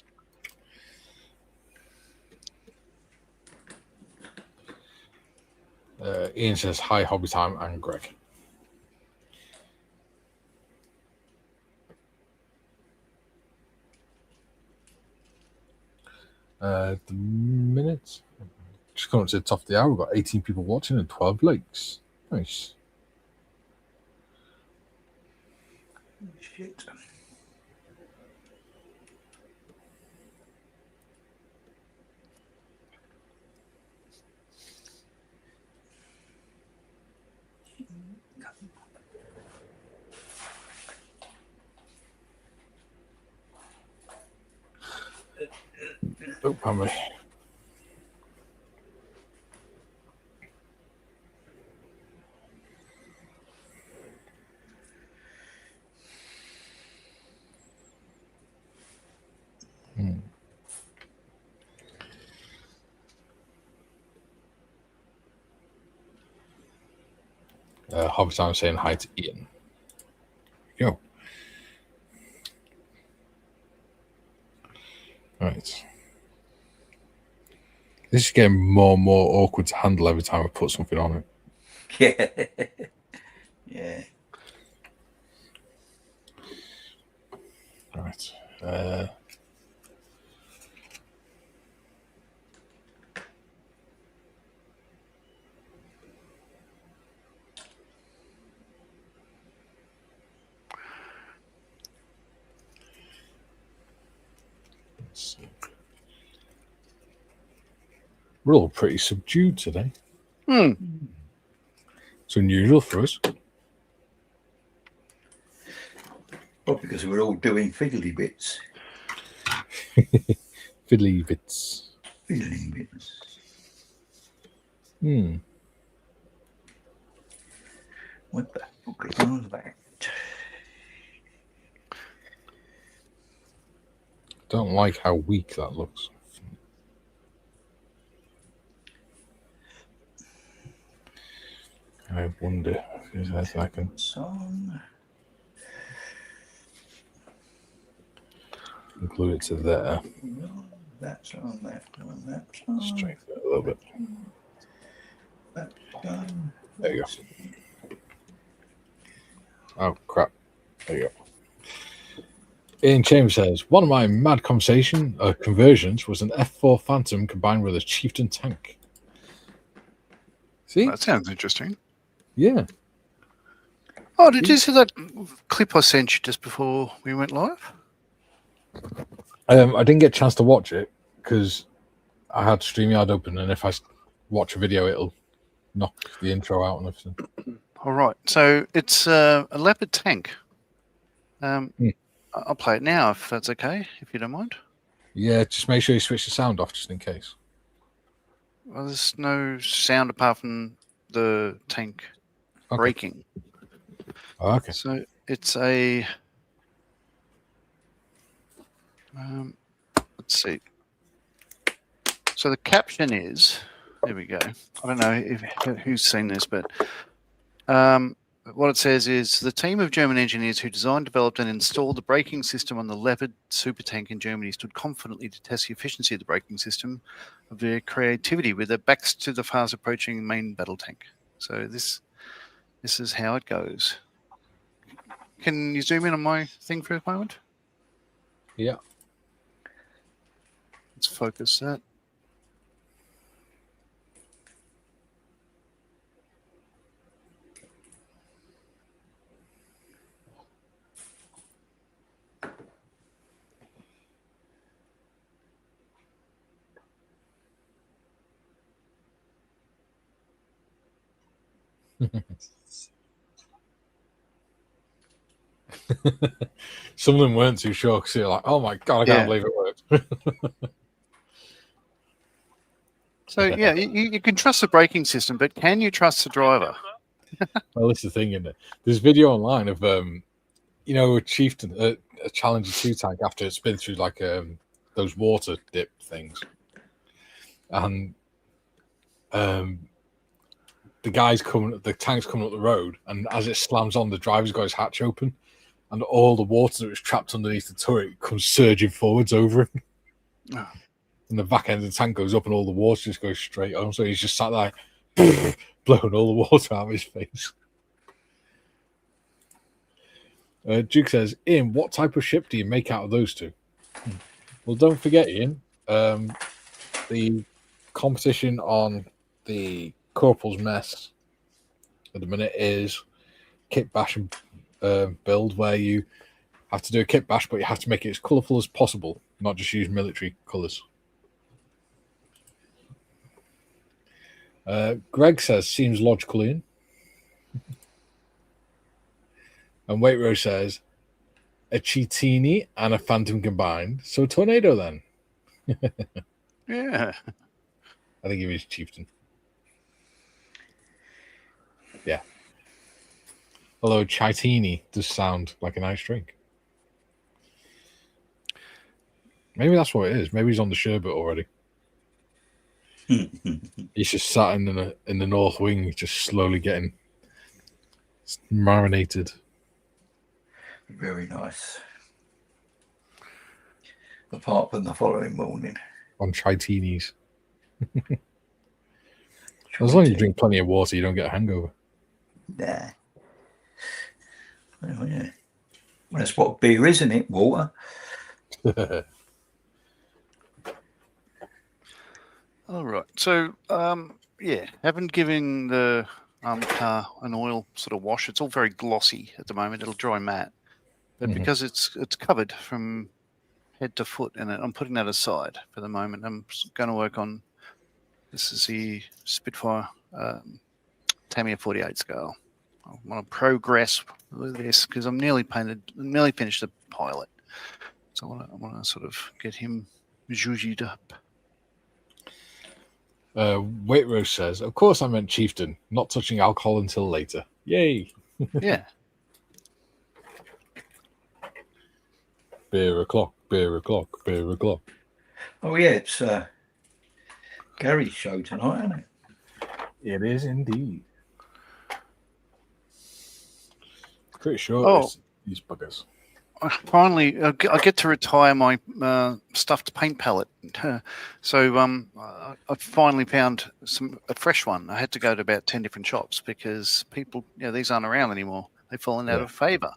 Ian says hi, Hobby Time, and Greg. The minutes just coming to the top of the hour. We've got 18 people watching and 12 likes. Nice. Shit. Oh, pardon me. Hobby Time saying hi to Ian. There we go. Right. This is getting more and more awkward to handle every time I put something on it. Yeah. Yeah. Right. Let's see. We're all pretty subdued today. It's unusual for us. Well, because we're all doing fiddly bits. Fiddly bits. Fiddling bits. What the fuck is all that? Don't like how weak that looks. I wonder if there's I can Song. include it to there. That's on that one. That's on. Strengthen it a little bit. That's done. There you go. Oh, crap. There you go. Ian Chambers says, one of my mad conversions was an F4 Phantom combined with a Chieftain tank. See? That sounds interesting. Yeah. Oh, did you see that clip I sent you just before we went live? I didn't get a chance to watch it because I had StreamYard open, and if I watch a video, it'll knock the intro out and everything. All right. So it's a Leopard tank. I'll play it now if that's okay, if you don't mind. Yeah, just make sure you switch the sound off just in case. Well, there's no sound apart from the tank braking. Oh, okay. So it's a... let's see. So the caption is... There we go. I don't know who's seen this, but what it says is the team of German engineers who designed, developed, and installed the braking system on the Leopard supertank in Germany stood confidently to test the efficiency of the braking system of their creativity with their backs to the fast approaching main battle tank. So this is how it goes. Can you zoom in on my thing for a moment? Yeah. Let's focus that. Some of them weren't too sure because you're like, oh my God, I can't believe it worked. So, yeah, you can trust the braking system, but can you trust the driver? Well, that's the thing, isn't it? There's a video online of, a chieftain, a Challenger 2 tank after it's been through like those water dip things. And the tank's coming up the road, and as it slams on, the driver's got his hatch open, and all the water that was trapped underneath the turret comes surging forwards over him. Oh. And the back end of the tank goes up, and all the water just goes straight on. So he's just sat there, blowing all the water out of his face. Duke says, Ian, what type of ship do you make out of those two? Well, don't forget, Ian, the competition on the Corporal's Mess at the minute is kit bash and build, where you have to do a kit bash, but you have to make it as colourful as possible, not just use military colours. Greg says, seems logical, Ian. And Waitrose says, a Cheetini and a Phantom combined. So a Tornado then. Yeah. I think he was Chieftain. Yeah. Although Cheetini does sound like a nice drink. Maybe that's what it is. Maybe he's on the sherbet already. He's just sat in the north wing, just slowly getting marinated. Very nice. Apart from the following morning. On Cheetinis. As long as you drink plenty of water, you don't get a hangover. Nah. Well, yeah. That's what beer is, isn't it? Water. All right. So, haven't given the car an oil sort of wash. It's all very glossy at the moment. It'll dry matte. But because it's covered from head to foot in it, I'm putting that aside for the moment. I'm going to work on, this is the Spitfire Tamiya 48 scale. I want to progress with this because I'm nearly finished the pilot. So I want to sort of get him zhuzhied up. Waitrose says, of course I meant Chieftain, not touching alcohol until later. Yay. Yeah. Beer o'clock, beer o'clock, beer o'clock. Oh, yeah, it's Gary's show tonight, isn't it? It is indeed. Pretty sure it's these buggers. Finally, I get to retire my stuffed paint palette. So I finally found a fresh one. I had to go to about 10 different shops because people, these aren't around anymore. They've fallen out of favour.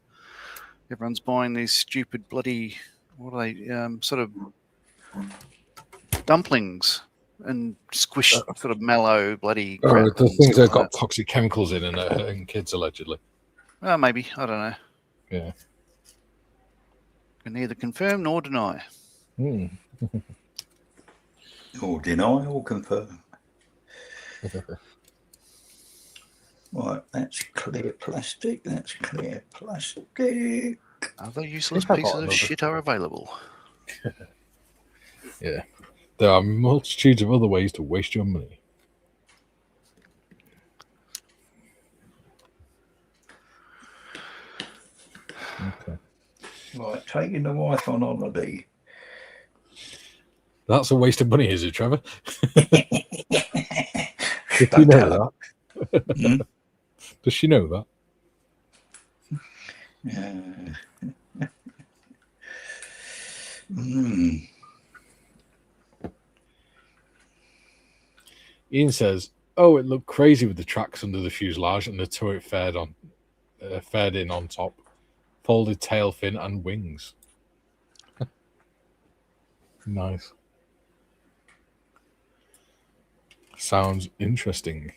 Everyone's buying these stupid bloody, what are they, sort of dumplings and squished sort of mellow bloody crap. The things that have got toxic chemicals in and are hurting kids, allegedly. Maybe. I don't know. Yeah. Can neither confirm nor deny. Or deny or confirm. Right, that's clear plastic. That's clear plastic. Other useless pieces of shit are available. Yeah. There are multitudes of other ways to waste your money. Okay. Right, taking the wife on holiday. That's a waste of money, is it, Trevor? Does she know that? Does she know that? Ian says, "Oh, it looked crazy with the tracks under the fuselage and the turret fared in on top, folded tail fin and wings." Nice. Sounds interesting.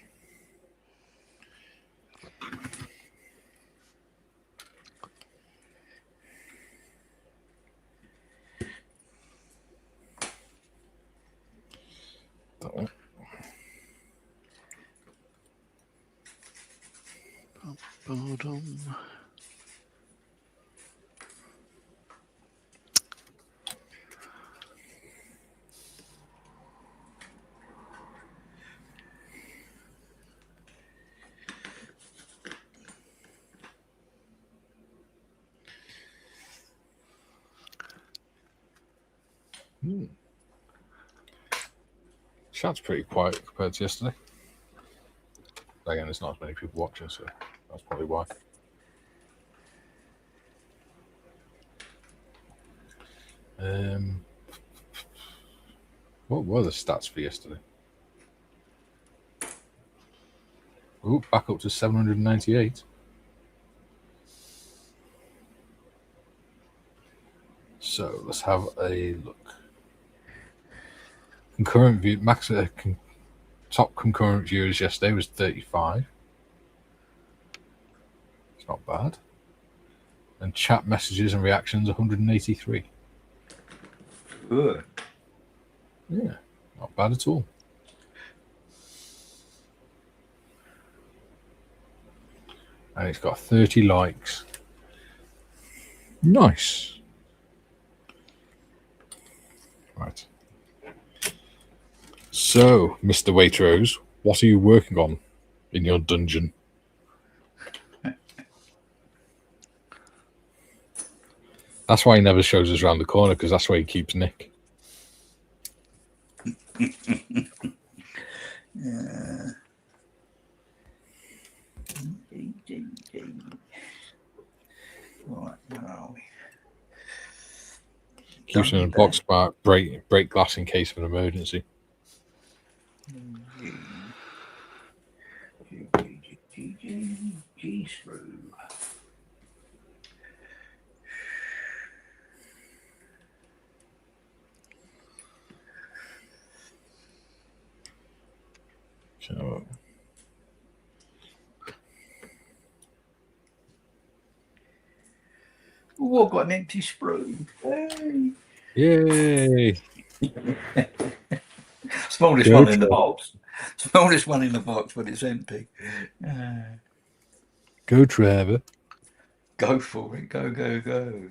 Boredom. Chat's pretty quiet compared to yesterday. Again, there's not as many people watching, so that's probably why. What were the stats for yesterday? Oh, back up to 798. So let's have a look. Concurrent view, top concurrent viewers yesterday was 35. It's not bad. And chat messages and reactions 183. Good. Yeah, not bad at all. And it's got 30 likes. Nice. Right. So, Mr. Waitrose, what are you working on in your dungeon? That's why he never shows us around the corner, because that's where he keeps Nick. Yeah. Right, where are we? Keeps him in a box bar, break glass in case of an emergency. Screw. So, Oh, I've got an empty sprue. Hey. yay! Smallest Go one in the Trevor. box. Smallest one in the box, but it's empty. Go, Trevor. Go for it. Go, go, go.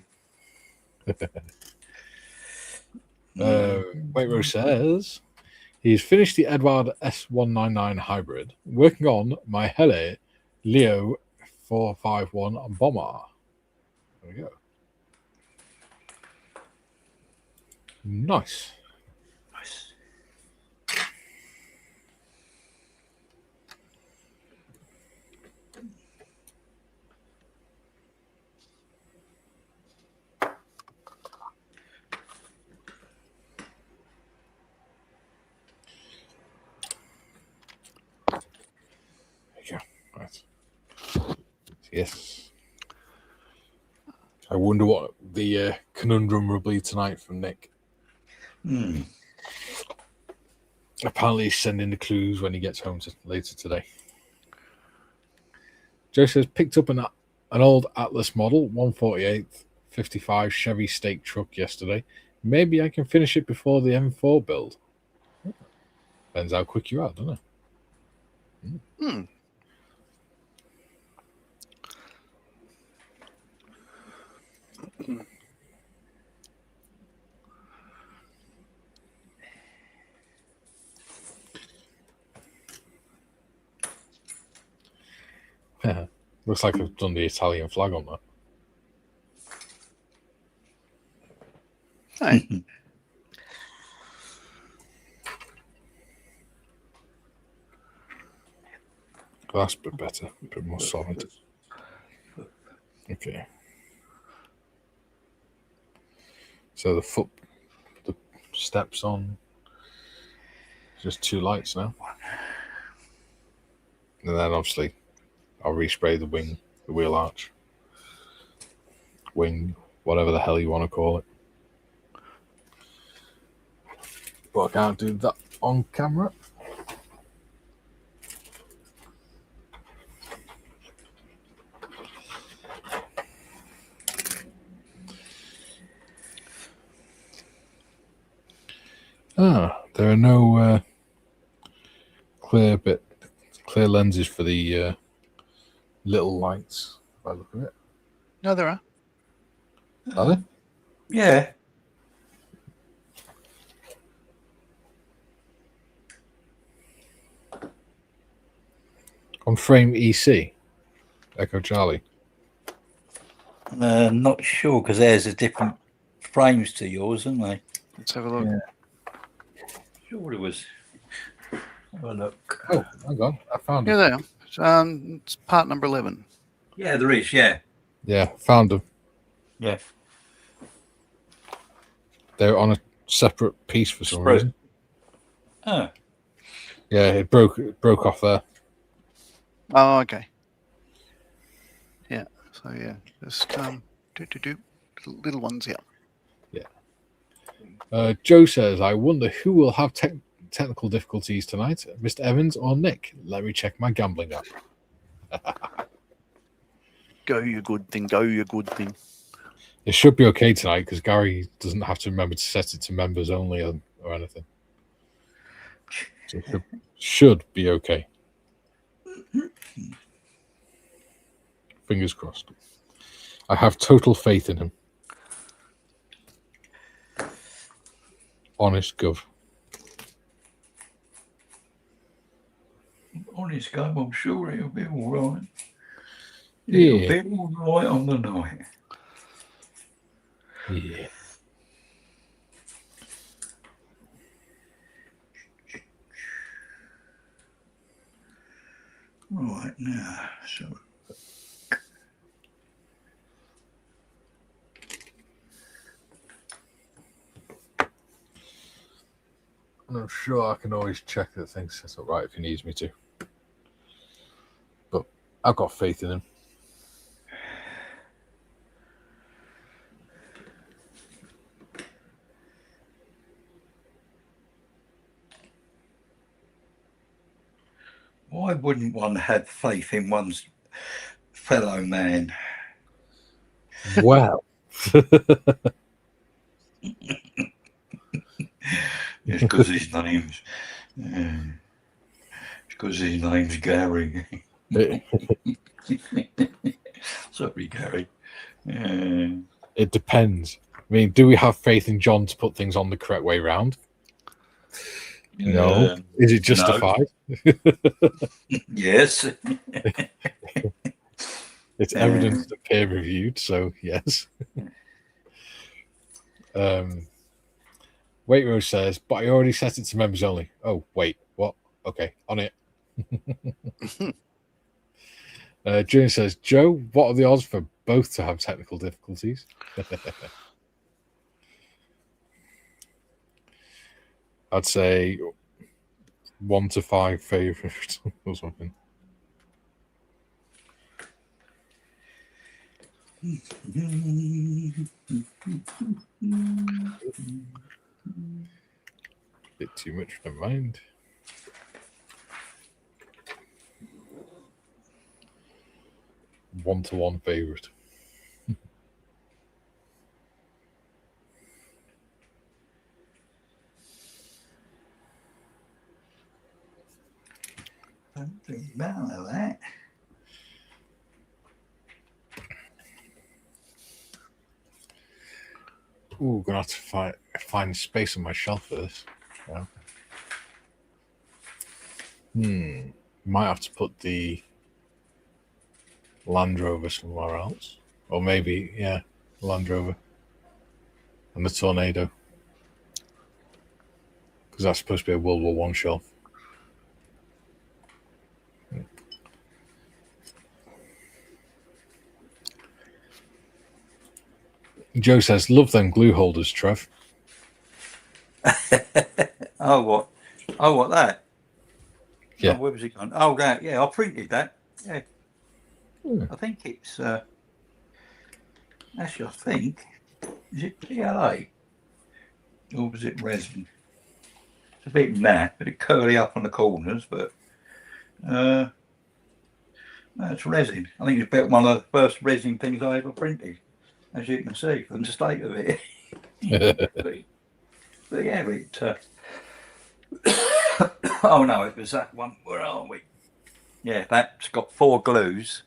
Waitrose says he's finished the Edward S199 hybrid, working on my Hele Leo 451 bomber. There we go. Nice. Nice. There you go. Right. Yes. I wonder what the conundrum will be tonight from Nick. Apparently he's sending the clues when he gets home later today. Joe says, picked up an old Atlas model, 148th 55 Chevy stake truck yesterday. Maybe I can finish it before the M4 build. Depends how quick you are, doesn't it? Looks like I've done the Italian flag on that. Hey. That's a bit better, a bit more solid. Okay. So the steps on, just 2 lights now. And then obviously I'll respray the wheel arch. Wing, whatever the hell you want to call it. But I can't do that on camera. There are no clear lenses for the little lights. If I look at it, No, there are. are they? Yeah. On frame EC, Echo Charlie. Not sure because theirs are different frames to yours, aren't they? Let's have a look. Yeah. Sure it was. Have a look. Oh, hang on, I found Yeah, them. they are. It's part number 11. Yeah, there is. Yeah. Yeah, found them. Yeah. They're on a separate piece for some reason. Oh. Yeah, it broke off there. Oh, okay. Yeah. So yeah, just little ones. Yeah. Joe says, I wonder who will have technical difficulties tonight, Mr. Evans or Nick. Let me check my gambling app. Go, you good thing. Go, you good thing. It should be okay tonight because Gary doesn't have to remember to set it to members only or anything. So it should be okay. Fingers crossed. I have total faith in him. Honest Gov. Honest game, I'm sure it'll be all right. Yeah. It'll be all right on the night. Yeah. Right now, so I'm sure I can always check that things set up right if he needs me to. But I've got faith in him. why wouldn't one have faith in one's fellow man? Wow. It's because his name's Gary. Sorry, Gary. It depends. I mean, do we have faith in John to put things on the correct way round? No. Is it justified? No. Yes. It's evidence that peer reviewed, so yes. Wait Rose says, but I already set it to members only. Oh, wait, what? Okay, on it. June says, Joe, what are the odds for both to have technical difficulties? I'd say 1 to 5 favorite or something. Bit too much, never mind. One to one favorite. Don't think about that. Ooh, gonna have to find space on my shelf for this. Yeah. Might have to put the Land Rover somewhere else, or maybe Land Rover and the Tornado, because that's supposed to be a World War I shelf. Joe says, love them glue holders, Trev. Oh, what? Oh, what, that? Yeah. Oh, where was it gone? Oh, that. Yeah, I printed that. Yeah. I think it's, actually, I think, is it PLA? Or was it resin? It's a bit matte, but it curly up on the corners, but, no, it's resin. I think it's about one of the first resin things I ever printed, as you can see from the state of it. but yeah, it, oh no, it was that one. Where are we? Yeah, that's got 4 glues.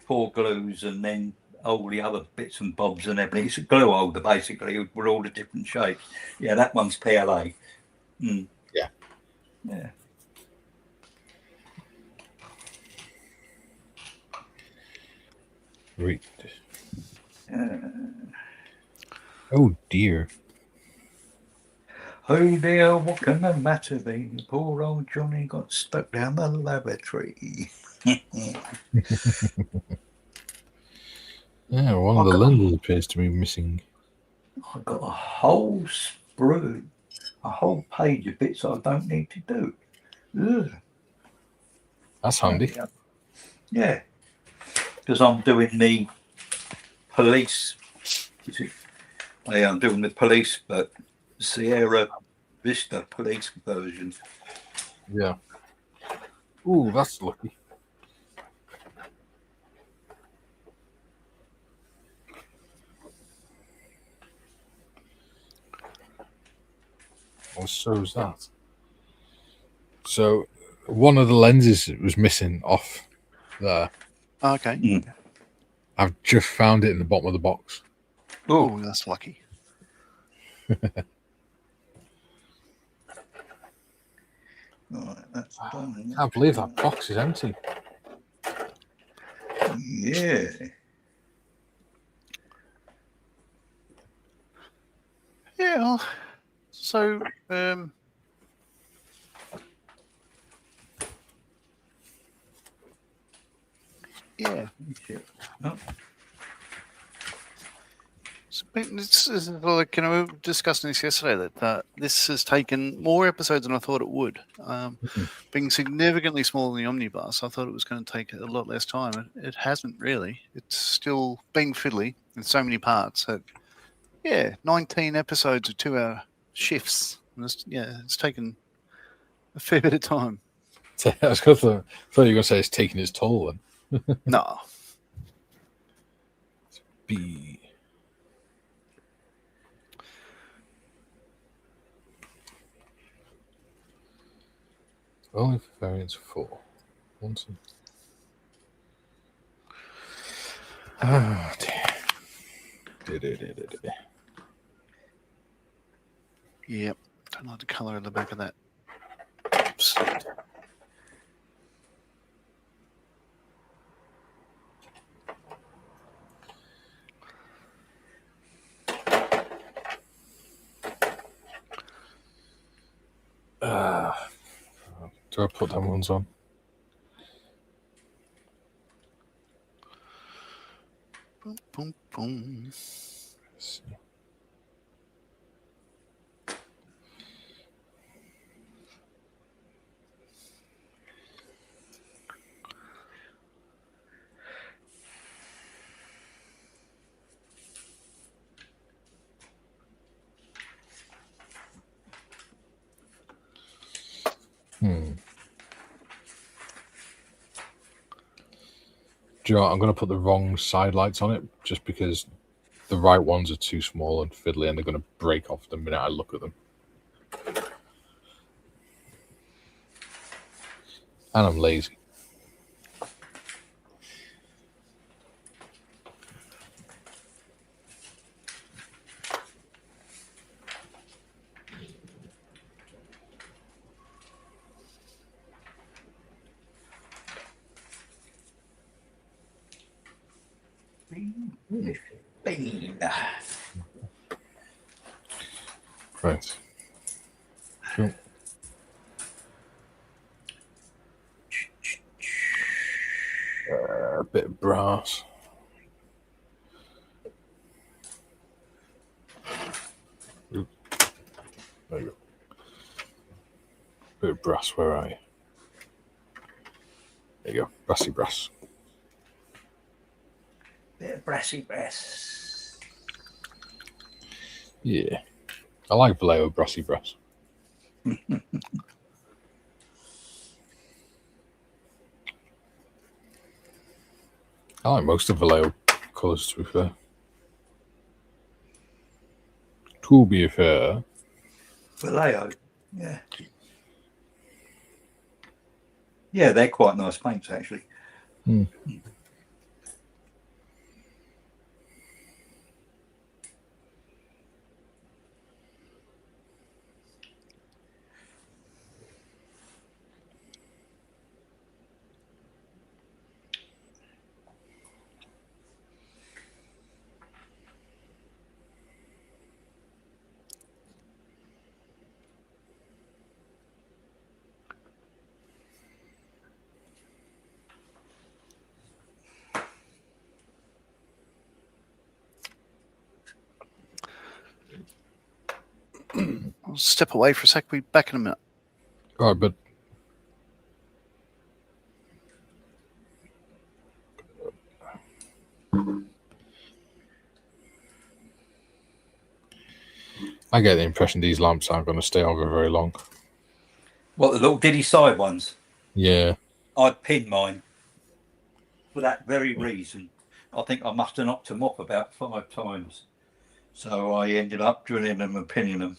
4 glues, and then all the other bits and bobs and everything. It's a glue holder basically with all the different shapes. Yeah, that one's PLA. Yeah. Yeah. Right. Oh dear. Oh dear, what can the matter be? Poor old Johnny got stuck down the lavatory. Yeah, one of the lenses appears to be missing. I've got a whole sprue, a whole page of bits I don't need to do. Ugh. That's handy. Yeah, because I'm doing the police. I'm doing the police, but Sierra Vista police version. Yeah. Ooh, that's lucky. Well, so is that. So one of the lenses was missing off there. Okay. I've just found it in the bottom of the box. Oh, that's lucky. Right, that's done. I can't believe that box is empty. Yeah. Yeah. Well, so yeah. Oh. This is like, we were discussing this yesterday, that this has taken more episodes than I thought it would. Being significantly smaller than the omnibus, I thought it was going to take a lot less time. It hasn't really. It's still being fiddly in so many parts. So, yeah, 19 episodes of 2-hour shifts. And it's taken a fair bit of time. I thought you were going to say it's taking its toll then. No. B. Only for variants 4. 1, 2. Oh dear. Yep. Don't like the colour in the back of that. Do I put them ones on? Boom, boom, boom. Let's see. Do you know what? I'm going to put the wrong side lights on it just because the right ones are too small and fiddly and they're going to break off the minute I look at them. And I'm lazy. Right. Cool. A bit of brass. Ooh. There you go. Bit of brass, where are you? There you go, brassy brass. Bit of brassy brass. Yeah. I like Vallejo brassy brass. I like most of Vallejo colours, to be fair. To be fair. Vallejo, yeah. Yeah, they're quite nice paints, actually. Hmm. I'll step away for a sec. We'll be back in a minute. All right, but I get the impression these lamps aren't going to stay on for very long. What, the little diddy side ones? Yeah. I'd pin mine for that very reason. I think I must have knocked them off about 5 times. So I ended up drilling them and pinning them.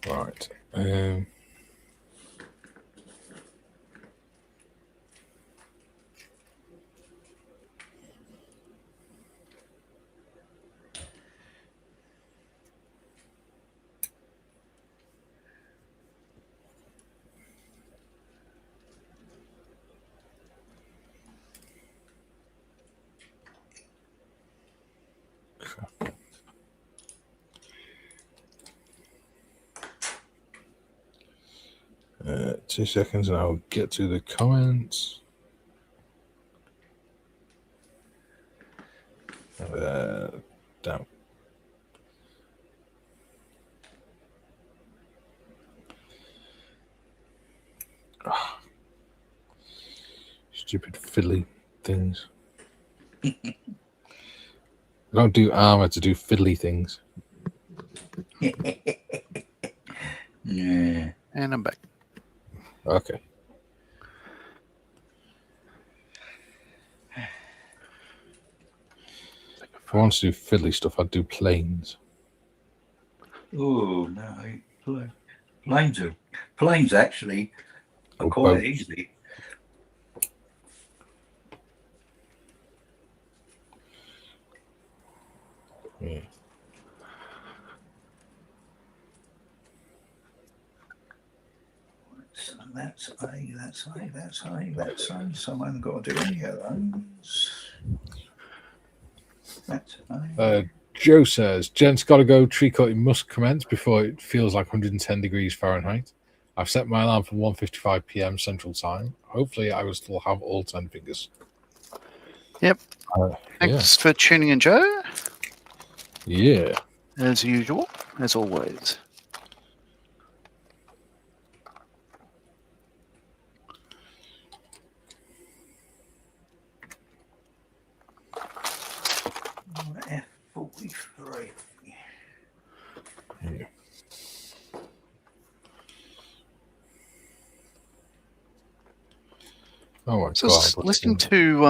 Right. Uh, 2 seconds and I'll get to the comments. Down. Stupid fiddly things. I don't do armor to do fiddly things. Yeah. And I'm back. Okay. If I want to do fiddly stuff, I'd do planes. Oh, no. Planes actually are Or quite boats. easy. Yeah. So that's A. So I haven't got to do any of those. That's A. Joe says, gents got to go. Tree cutting must commence before it feels like 110 degrees Fahrenheit. I've set my alarm for 1:55 p.m. Central Time. Hopefully, I will still have all 10 fingers. Yep. Yeah. Thanks for tuning in, Joe. Yeah. As usual, as always. F43. Yeah. Oh my So god! listening to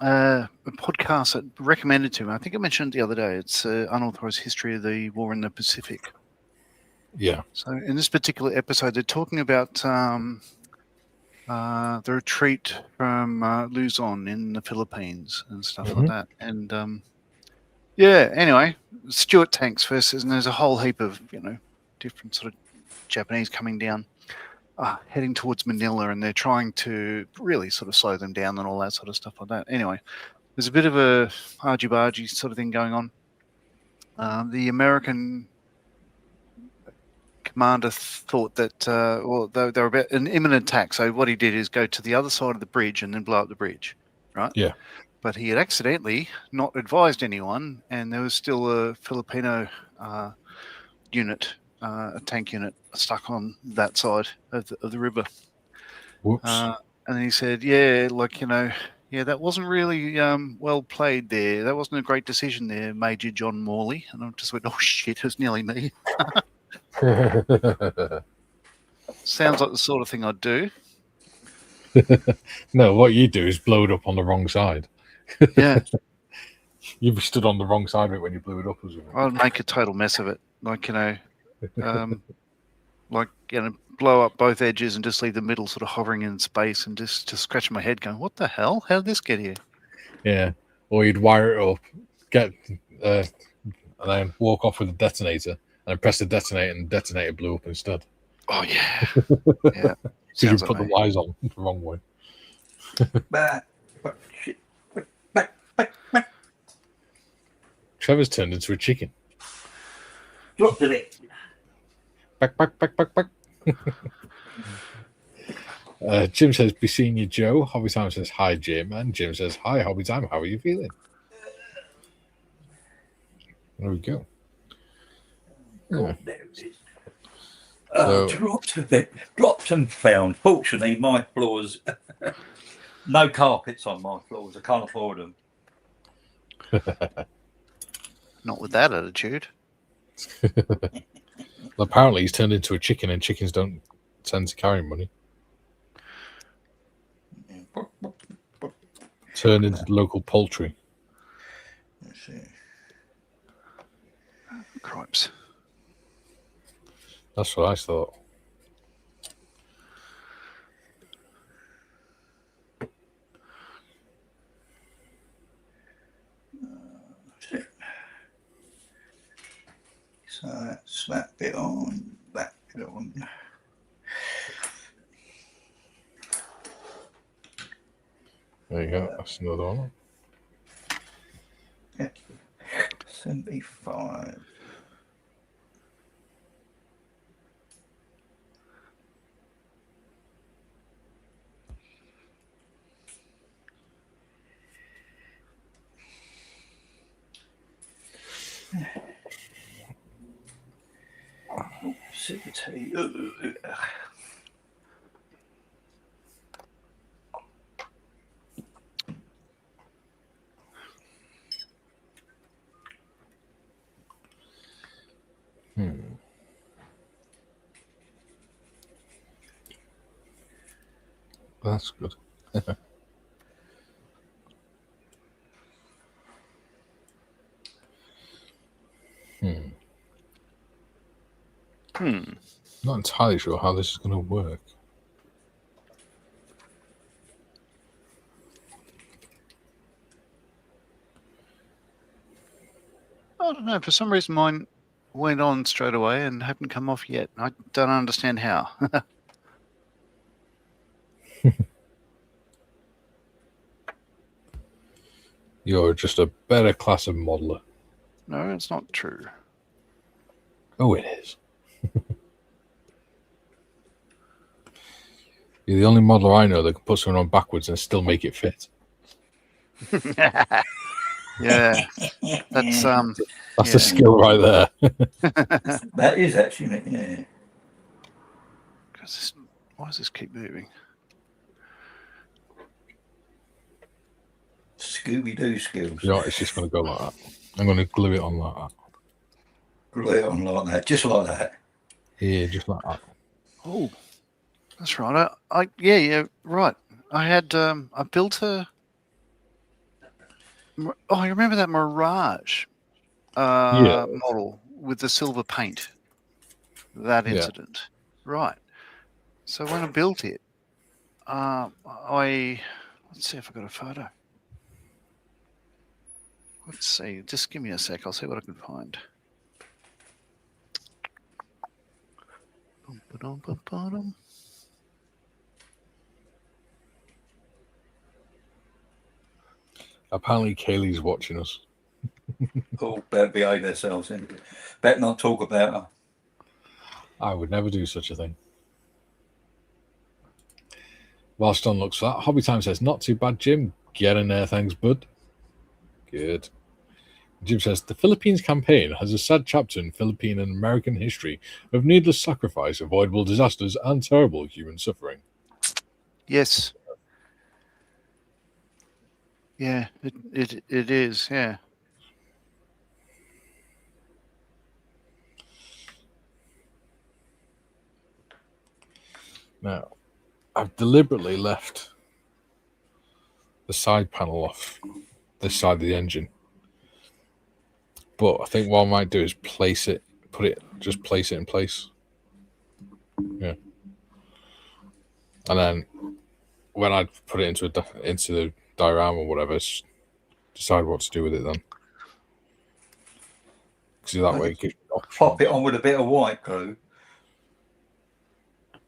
a podcast that recommended to me. I think I mentioned it the other day. It's Unauthorized History of the War in the Pacific. Yeah. So in this particular episode, they're talking about the retreat from Luzon in the Philippines and stuff like that. And yeah, anyway, Stuart tanks versus, and there's a whole heap of different sort of Japanese coming down, heading towards Manila, and they're trying to really sort of slow them down and all that sort of stuff like that. Anyway, there's a bit of a argy-bargy sort of thing going on. The American commander thought that they were about an imminent attack. So what he did is go to the other side of the bridge and then blow up the bridge, right? Yeah. But he had accidentally not advised anyone, and there was still a Filipino unit, a tank unit, stuck on that side of the river. Whoops. And he said, "Yeah, like Yeah, that wasn't really well played there. That wasn't a great decision there, Major John Morley. And I just went, oh shit, it was nearly me. Sounds like the sort of thing I'd do. No, what you do is blow it up on the wrong side. Yeah, You stood on the wrong side of it when you blew it up, was it? I'd make a total mess of it. Like, blow up both edges and just leave the middle sort of hovering in space and just scratch my head going, what the hell? How did this get here? Yeah. Or you'd wire it up, and then walk off with a detonator, and then press the detonator, and the detonator blew up instead. Oh, yeah. Yeah. Because you Sounds put like the wires on the wrong way. Shit. Trevor's turned into a chicken. Dropped it. Back. Jim says, be seeing you, Joe. Hobby Time says, hi, Jim. And Jim says, hi, Hobby Time. How are you feeling? There we go. Oh, there it is. Dropped a bit. Dropped and found. Fortunately, my floors, no carpets on my floors. I can't afford them. Not with that attitude. Well, apparently he's turned into a chicken, and chickens don't tend to carry money. Turn into the local poultry. Let's see. Cripes. That's what I thought. So that's that bit on, that bit on. There you go. That's another one. Yeah. 75. Precipitate. That's good. Not entirely sure how this is going to work. I don't know. For some reason, mine went on straight away and hadn't come off yet. I don't understand how. You're just a better class of modeler. No, it's not true. Oh, it is. You're the only modeler I know that can put something on backwards and still make it fit. Yeah, that's a skill right there. That is actually, yeah. Why does this keep moving? Scooby-Doo skills. You know what, it's just going to go like that. I'm going to glue it on like that. Glue it on like that, just like that. Yeah, just like that. Oh, that's right. Yeah, right. I had I built a. Oh, I remember that Mirage model with the silver paint. That incident, right? So when I built it, let's see if I got a photo. Let's see. Just give me a sec. I'll see what I can find. Apparently, Kaylee's watching us. Oh, better behave themselves then. Better not talk about her. I would never do such a thing. Whilst Don looks for that, Hobby Time says, not too bad, Jim. Get in there, thanks, bud. Good. Jim says, the Philippines campaign has a sad chapter in Philippine and American history of needless sacrifice, avoidable disasters, and terrible human suffering. Yes. Yeah, it is. Yeah. Now, I've deliberately left the side panel off this side of the engine. But I think what I might do is place it in place. Yeah. And then when I put it into the diorama or whatever, decide what to do with it then. Because that way it gives you an option. Pop it on with a bit of white glue.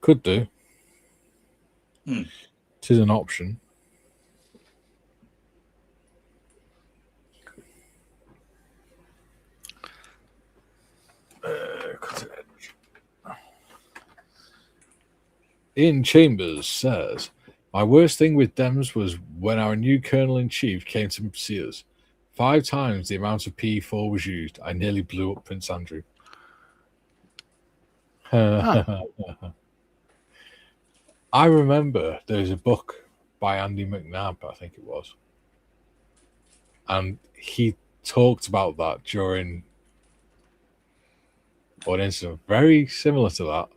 Could do. Hmm. It is an option. Ian Chambers says, my worst thing with Dems was when our new Colonel-in-Chief came to see us. 5 times the amount of PE4 was used. I nearly blew up Prince Andrew. I remember there's a book by Andy McNabb, I think it was. And he talked about that during an incident very similar to that.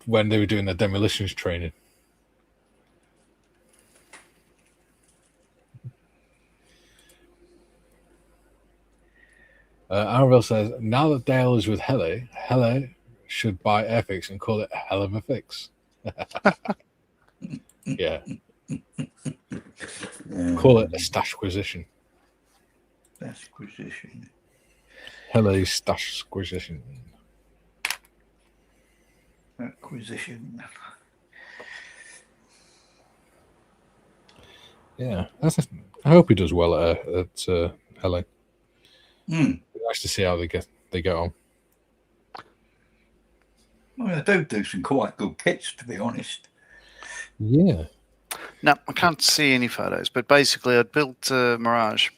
When they were doing their demolitions training. Arville says, now that Dale is with Hele should buy Airfix and call it a hell of a fix. Yeah. Call it a stashquisition. Stashquisition. Hele stashquisition. Acquisition. Yeah. I hope he does well at Hele. Nice to see how they get on. Well, they do some quite good kits, to be honest. Yeah. No, I can't see any photos, but basically I'd built a Mirage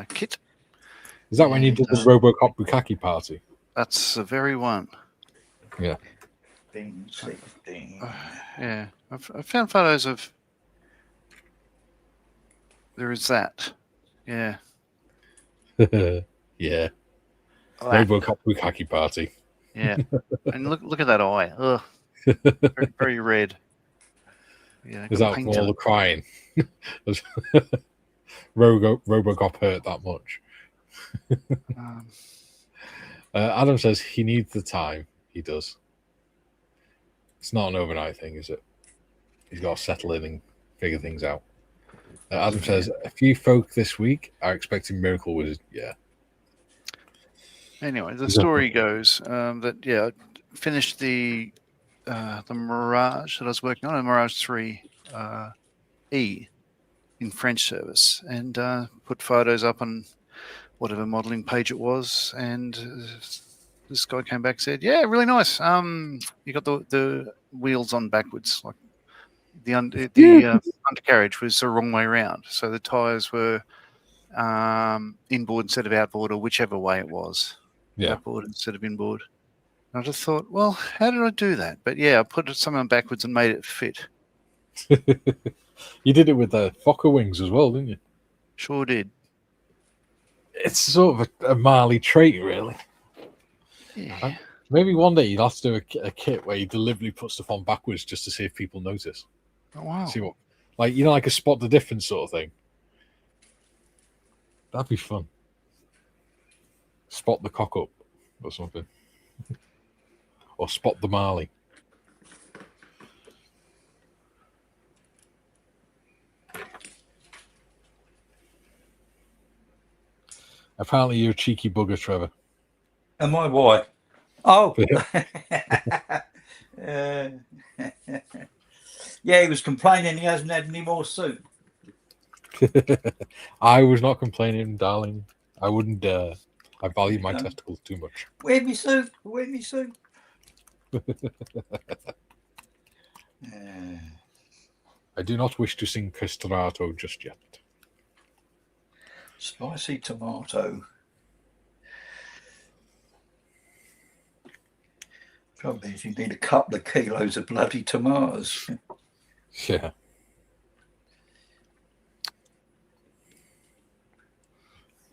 kit. Is that when you did the Robocop Bukkake party? That's the very one. Yeah. Ding, ding. Yeah. I found photos of... There is that. Yeah. Yeah. Robocop Bukkake party. Yeah. And look at that eye. Ugh. Very, very red. Yeah. Is that all the crying? Robocop hurt that much. Adam says he needs the time. He does. It's not an overnight thing, is it? He's got to settle in and figure things out. Adam says a few folk this week are expecting Miracle Wizard. Yeah. Anyway, the story goes that I finished the Mirage that I was working on, a Mirage 3 E in French service, and put photos up on whatever modeling page it was, and this guy came back and said, "Yeah, really nice. You got the wheels on backwards, like the undercarriage was the wrong way around, so the tires were inboard instead of outboard, or whichever way it was." Yeah. Outboard instead of inboard. And I just thought, well, how did I do that? But yeah, I put some on backwards and made it fit. You did it with the Fokker wings as well, didn't you? Sure did. It's sort of a Marley trait, really. Yeah. Maybe one day you'd have to do a kit where you deliberately put stuff on backwards just to see if people notice. Oh, wow. See what, like a spot the difference sort of thing. That'd be fun. Spot the cock up or something. Or spot the Marley. Apparently you're a cheeky bugger, Trevor. Am I why? Oh. Yeah, he was complaining he hasn't had any more soup. I was not complaining, darling. I wouldn't dare. I value my testicles too much. Where's me soup? Where's me soup? I do not wish to sing castrato just yet. Spicy tomato. Trouble is, you need a couple of kilos of bloody tomatoes. Yeah.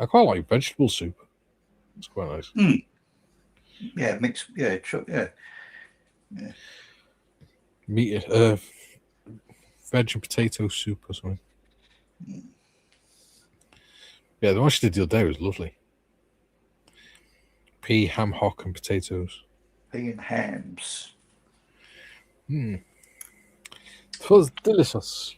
I quite like vegetable soup. It's quite nice. Yeah, mixed. Yeah, yeah. Meat, veg and potato soup or something. Yeah, the one she did the other day was lovely. Pea, ham, hock, and potatoes. Pea and hams. It was delicious.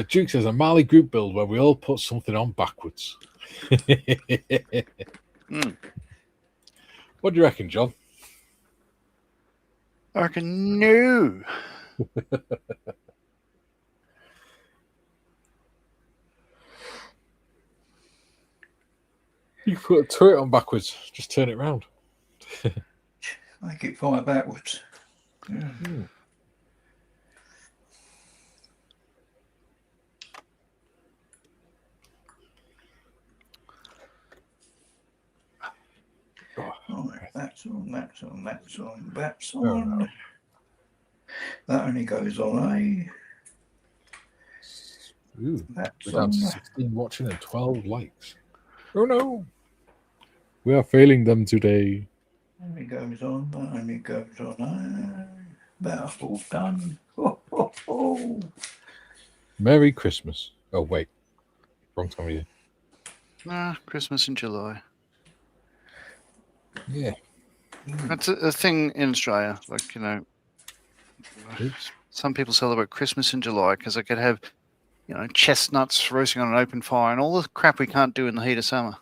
Duke says a Marley group build where we all put something on backwards. What do you reckon, John? I reckon no. You put a turret on backwards. Just turn it round. Make it fire backwards. Yeah. Right, that's on. That's on. That only goes on A. Ooh, That's we're down on. to 16 watching and 12 likes. Oh no. We are failing them today. Only goes on. That only goes on A. That's all done. Ho, ho, ho. Merry Christmas. Oh, wait. Wrong time of year. Nah, Christmas in July. Yeah. That's a thing in Australia. Like, you know, some people celebrate Christmas in July because they could have, you know, chestnuts roasting on an open fire and all the crap we can't do in the heat of summer.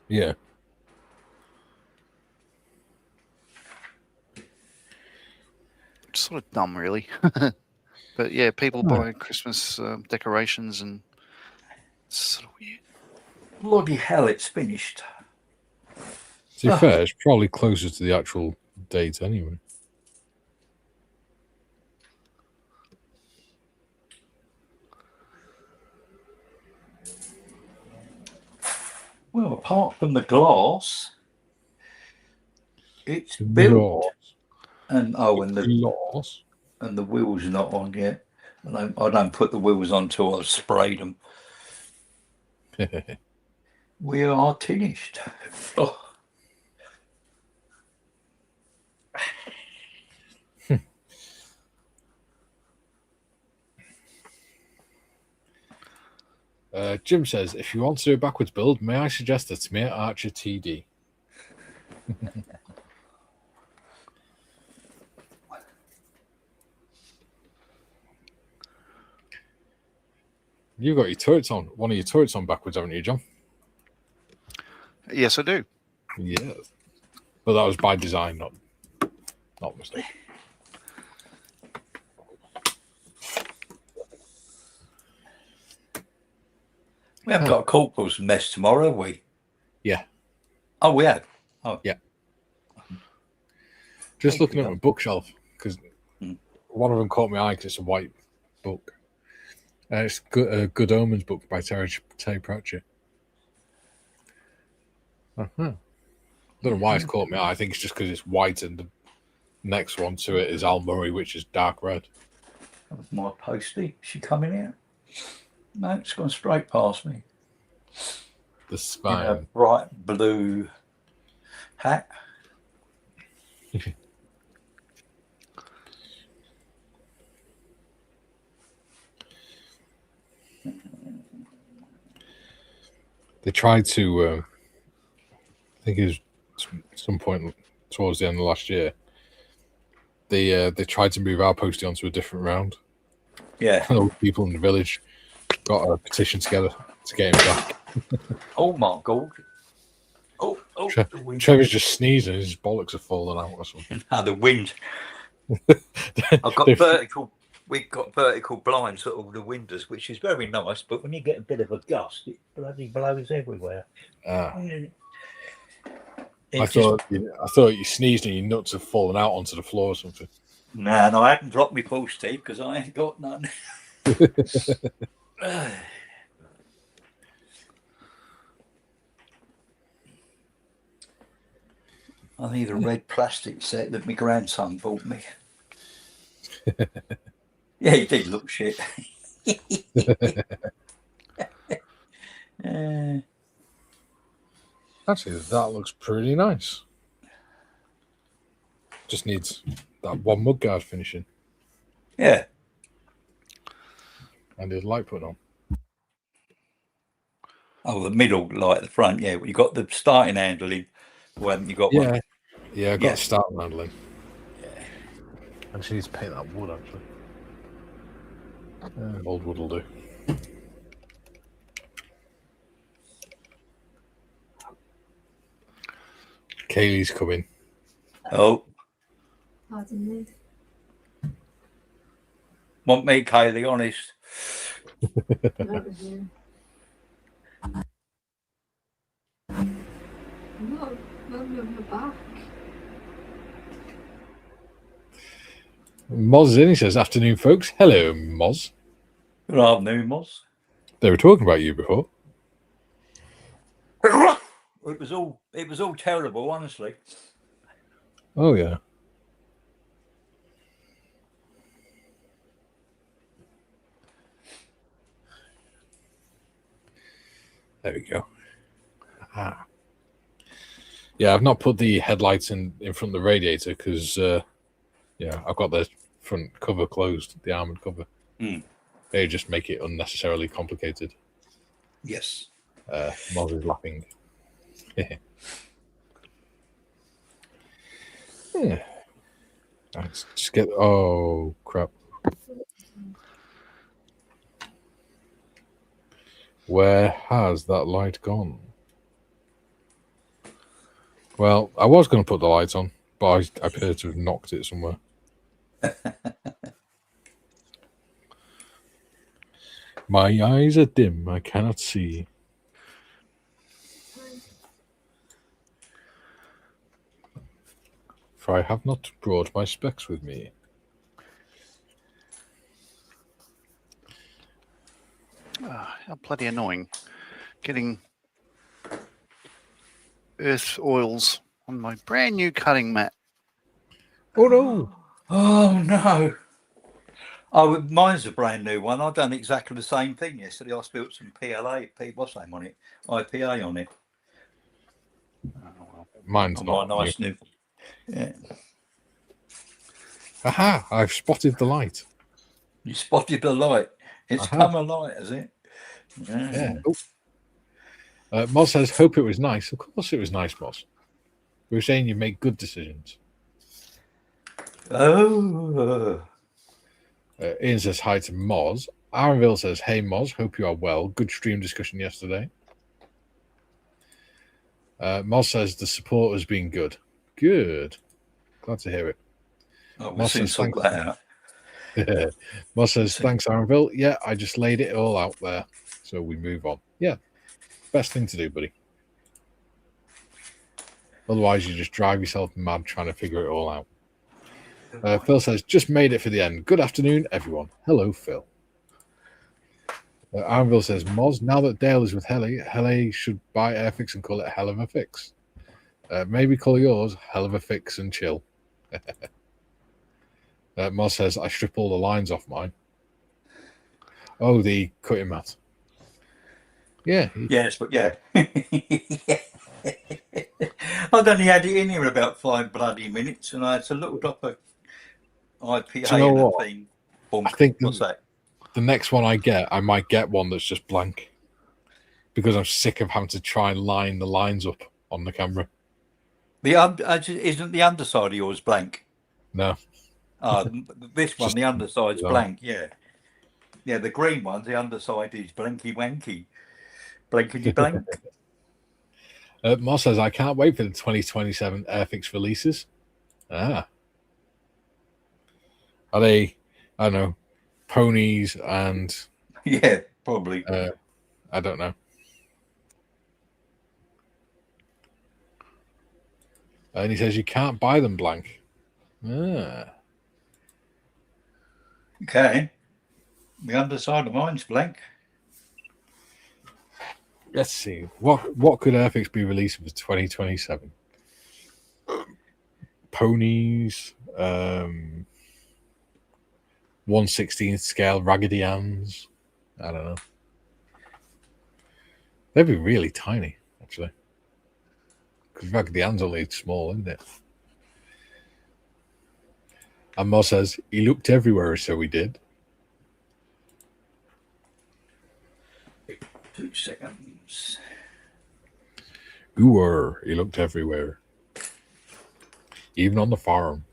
Yeah. It's sort of dumb, really. But yeah, people buy Christmas decorations and it's sort of weird. Bloody hell, it's finished. To be fair, it's probably closer to the actual date anyway. Well, apart from the glass, it's built. And the wheels are not on yet. I don't put the wheels on till I've sprayed them. We are finished. Oh. Jim says, if you want to do a backwards build, may I suggest a Smear Archer TD? You've got your turrets on, one of your turrets on backwards, haven't you, John? Yes, I do. Yes. But that was by design, not mistake. We haven't got a corporal's mess tomorrow, have we? Yeah. Oh, we have? Oh. Yeah. Just looking at my bookshelf, because one of them caught my eye because it's a white book. It's Good Omens book by Terry Pratchett. I don't know why it's caught my eye. I think it's just because it's white and the next one to it is Armoured, which is dark red. That was my postie. Is she coming out? No, it's gone straight past me. The spine. In a bright blue hat. They tried to, I think it was some point towards the end of last year, they tried to move our postie onto a different round. Yeah. And all the people in the village got a petition together to get him back. Oh my God. Oh, Trevor's just sneezing, his bollocks are falling out or something. The wind. I've got vertical. We've got vertical blinds at all the windows, which is very nice. But when you get a bit of a gust, it bloody blows everywhere. I thought you sneezed and your nuts have fallen out onto the floor or something. No, I haven't dropped my false teeth because I ain't got none. I need a red plastic set that my grandson bought me. Yeah, he did look shit. Actually, that looks pretty nice. Just needs that one mudguard finishing Yeah. and his light put on. Oh, the middle light at the front. Yeah, well, you got the starting handling. Or haven't you got one? Yeah, I got Yeah. the start handling. Yeah. I just need to paint that wood, actually. Old wood will do. Kaylee's coming. Oh, Pardon me. want me, Kaylee, honest? Over here. Look, my back. Moz is in. He says, "Afternoon, folks." Hello, Moz. Good afternoon, Moss. They were talking about you before. It was all terrible, honestly. Oh, yeah. There we go. Ah. Yeah, I've not put the headlights in front of the radiator because, I've got the front cover closed, the armored cover. They just make it unnecessarily complicated. Yes. Moz is laughing. Yeah. Let's just get. Oh, crap. Where has that light gone? Well, I was going to put the lights on, but I appear to have knocked it somewhere. My eyes are dim. I cannot see. For I have not brought my specs with me. How bloody annoying. Getting earth oils on my brand new cutting mat. Oh, no. Oh, no. Oh, mine's a brand new one. I've done exactly the same thing yesterday. I spilled some what's the name on it? IPA on it. Mine's On not. my nice new. Yeah. Aha! I've spotted the light. You spotted the light. It's come alight, has it? Yeah. Oh. Moz says, "Hope it was nice." Of course it was nice, Moz. We were saying you make good decisions. Oh. Ian says hi to Moz. Aaronville says, "Hey Moz, hope you are well. Good stream discussion yesterday." Moz says the support has been good. Good. Glad to hear it. We'll soon sort that out. Moz says, "Thanks, Aaronville. Yeah, I just laid it all out there. So we move on." Yeah. Best thing to do, buddy. Otherwise, you just drive yourself mad trying to figure it all out. Phil says, "Just made it for the end. Good afternoon, everyone." Hello, Phil. Armville says, "Moz, now that Dale is with Hele should buy Airfix and call it Hell of a Fix. Maybe call yours Hell of a Fix and Chill." Moz says, "I strip all the lines off mine." Oh, the cutting mat. Yeah. Yes, but yeah. I'd only had it in here about 5 bloody minutes, and I had a little drop of IPA Do you know in the what? thing. I think What's that? The next one I might get one that's just blank because I'm sick of having to try and line the lines up on the camera. Isn't the underside of yours blank? No. This one, the underside's blank. Yeah. Yeah, the green one, the underside is blanky wanky. Blankety blank. Moss says, "I can't wait for the 2027 Airfix releases." Are they, I don't know, ponies and... Yeah, probably. I don't know. And he says, "You can't buy them blank." Okay. The underside of mine's blank. Let's see. What could Airfix be releasing for 2027? Ponies. 1/16 scale Raggedy Anns. I don't know. They'd be really tiny, actually. Because Raggedy Ann's only small, isn't it? And Mo says, he looked everywhere, so he did. 2 seconds. He looked everywhere. Even on the farm.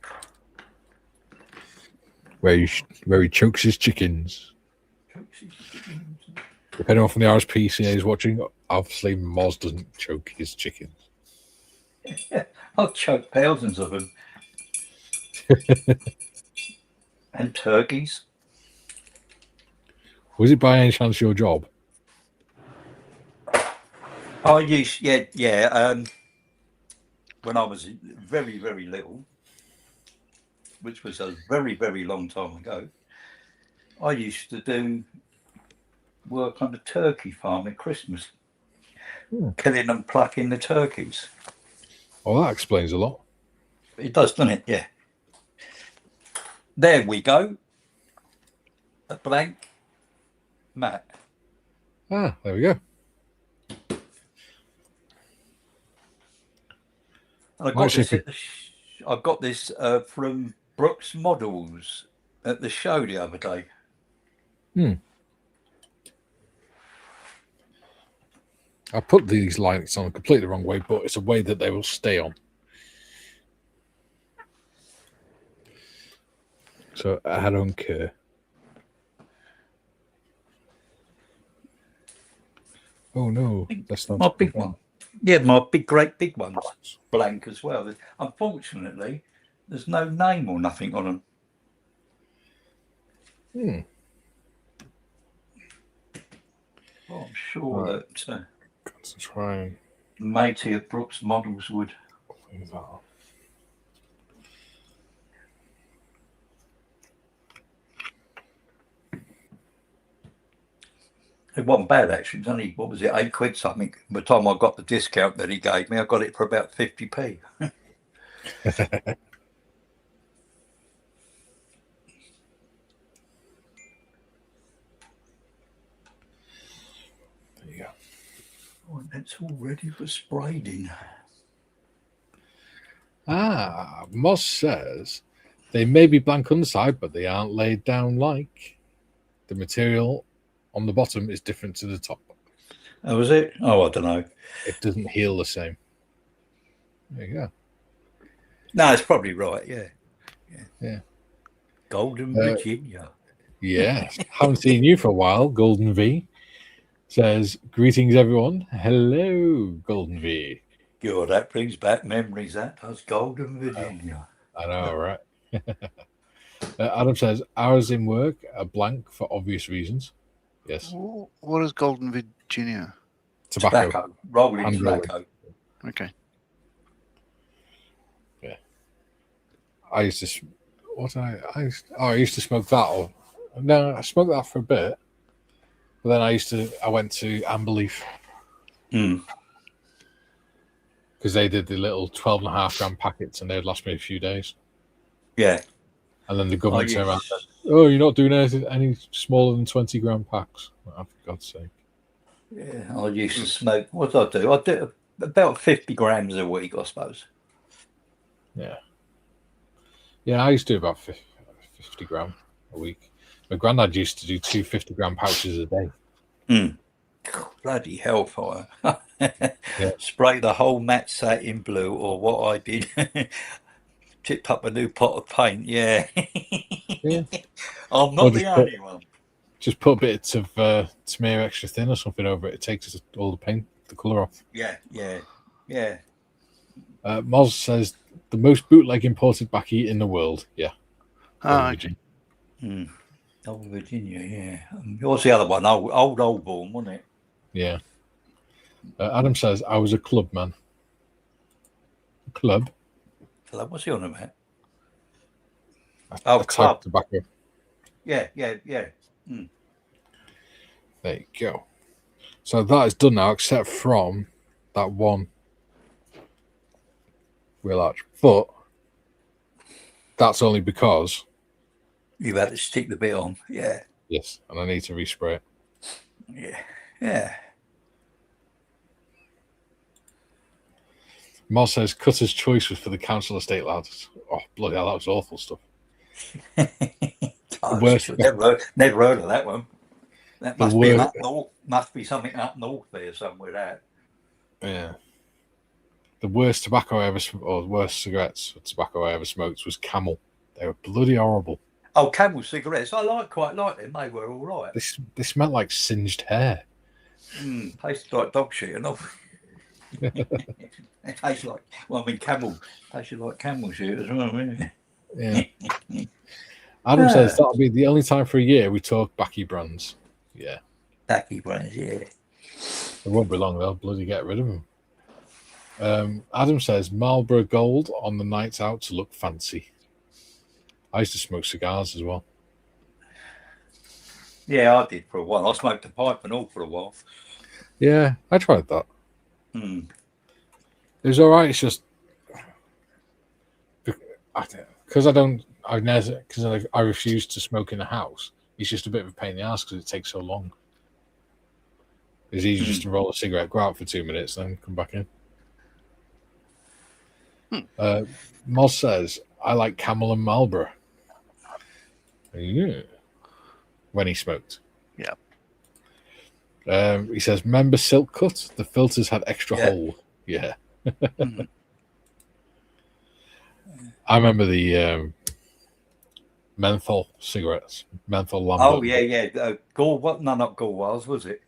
Where he chokes his chickens. If anyone from the RSPCA is watching, obviously Moz doesn't choke his chickens. I've choked thousands of them. And turkeys. Was it by any chance your job? I used, yeah. When I was very, very little, which was a very, very long time ago, I used to do work on the turkey farm at Christmas, killing and plucking the turkeys. Oh, that explains a lot. It does, doesn't it? Yeah. There we go. A blank mat. Ah, there we go. And I got this from Brooks Models at the show the other day. I put these lights on completely the wrong way, but it's a way that they will stay on. So I don't care. Oh no, that's not my big one. Yeah, my great big ones, blank as well. Unfortunately, there's no name or nothing on them. Well, I'm sure that got to try matey at Brooks Models would. things out. It wasn't bad actually. It was only, what was it, £8 something. By the time I got the discount that he gave me, I got it for about 50p. There you go. Oh, that's all ready for sprayding. Moss says they may be blank on the side, but they aren't laid down like. The material on the bottom is different to the top. Oh, was it? Oh, I don't know. It doesn't heal the same. There you go. No, it's probably right. Yeah. Golden Virginia. Yes. Haven't seen you for a while. Golden V says, greetings, everyone. Hello, Golden V. God, that brings back memories. That does. Golden Virginia. I know, right? Adam says, hours in work are blank for obvious reasons. Yes. What is Golden Virginia? Tobacco. Rolling tobacco. Okay. Yeah. I used to I used to smoke that. Or no, I smoked that for a bit. But then I went to Amberleaf. Because they did the little 12.5 gram packets and they'd last me a few days. Yeah. And then the government turned around and said, oh, you're not doing any smaller than 20 gram packs. Oh, for God's sake. Yeah, I used to smoke. What did I do? I did about 50 grams a week, I suppose. Yeah. Yeah, I used to do about 50 gram a week. My granddad used to do 2 50-gram pouches a day. Bloody hellfire. Spray the whole mat satin blue, or what I did, tipped up a new pot of paint. Yeah. I'm not the only one. Just put a bit of smear extra thin or something over it. It takes all the paint, the colour off. Yeah. Moz says, the most bootleg imported baccy in the world. Yeah. Okay. Old Virginia, yeah. What's the other one? Old Born, wasn't it? Yeah. Adam says, I was a club man. Club? What's he on about? Club. Tobacco. Yeah. There you go. So that is done now, except from that one wheel arch. But that's only because You've had to stick the bit on. Yeah. Yes, and I need to respray it. Yeah. Yeah. Moz says Cutter's choice was for the council estate lads. Oh, bloody hell, that was awful stuff. Worst. Never heard of that one. That The must be wor- up north. Must be something up north there somewhere. That. Yeah. The worst tobacco I ever, or worst cigarettes or tobacco I ever smoked was Camel. They were bloody horrible. Oh, Camel cigarettes. I quite like them. They were all right. They smelled like singed hair. Tasted like dog shit, and all. It tastes like, well, I mean, tasted like camel shit as well, really. Yeah. Adam says that'll be the only time for a year we talk Backy brands. Yeah. Backy brands, yeah. It won't be long, they'll bloody get rid of them. Adam says Marlboro Gold on the nights out to look fancy. I used to smoke cigars as well. Yeah, I did for a while. I smoked a pipe and all for a while. Yeah, I tried that. Hmm. It was all right. It's just because I refuse to smoke in the house. It's just a bit of a pain in the ass because it takes so long. It's easy just to roll a cigarette, go out for 2 minutes, then come back in. Moz says I like Camel and Marlboro. Yeah. When he smoked. Yeah. He says, remember Silk Cut? The filters had extra hole. Yeah. I remember the menthol cigarettes, menthol Lambert. Oh, yeah. What? No, not Galwals, was it?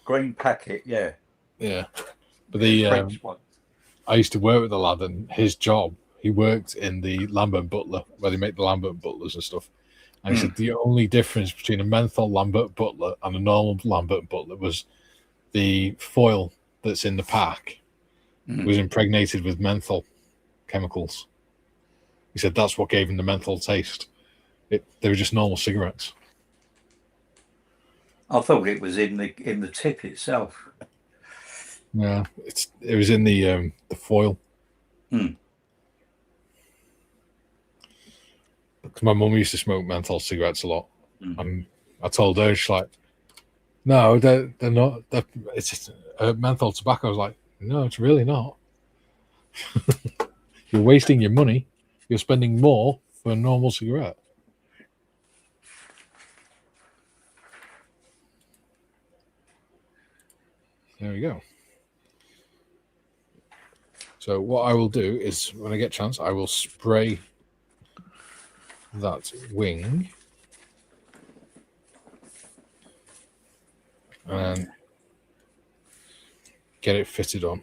Green packet, yeah. Yeah. But the I used to work with a lad, and his job, he worked in the Lambert Butler, where they make the Lambert Butlers and stuff. And he said the only difference between a menthol Lambert Butler and a normal Lambert Butler was the foil that's in the pack was impregnated with menthol chemicals. He said that's what gave him the menthol taste. They were just normal cigarettes. I thought it was in the tip itself. Yeah, it was in the foil. Because my mum used to smoke menthol cigarettes a lot, and I told her, she's like, "No, they're not. It's menthol tobacco." I was like, "No, it's really not. You're wasting your money. You're spending more for a normal cigarette." There we go. So what I will do is, when I get a chance, I will spray that wing and get it fitted on,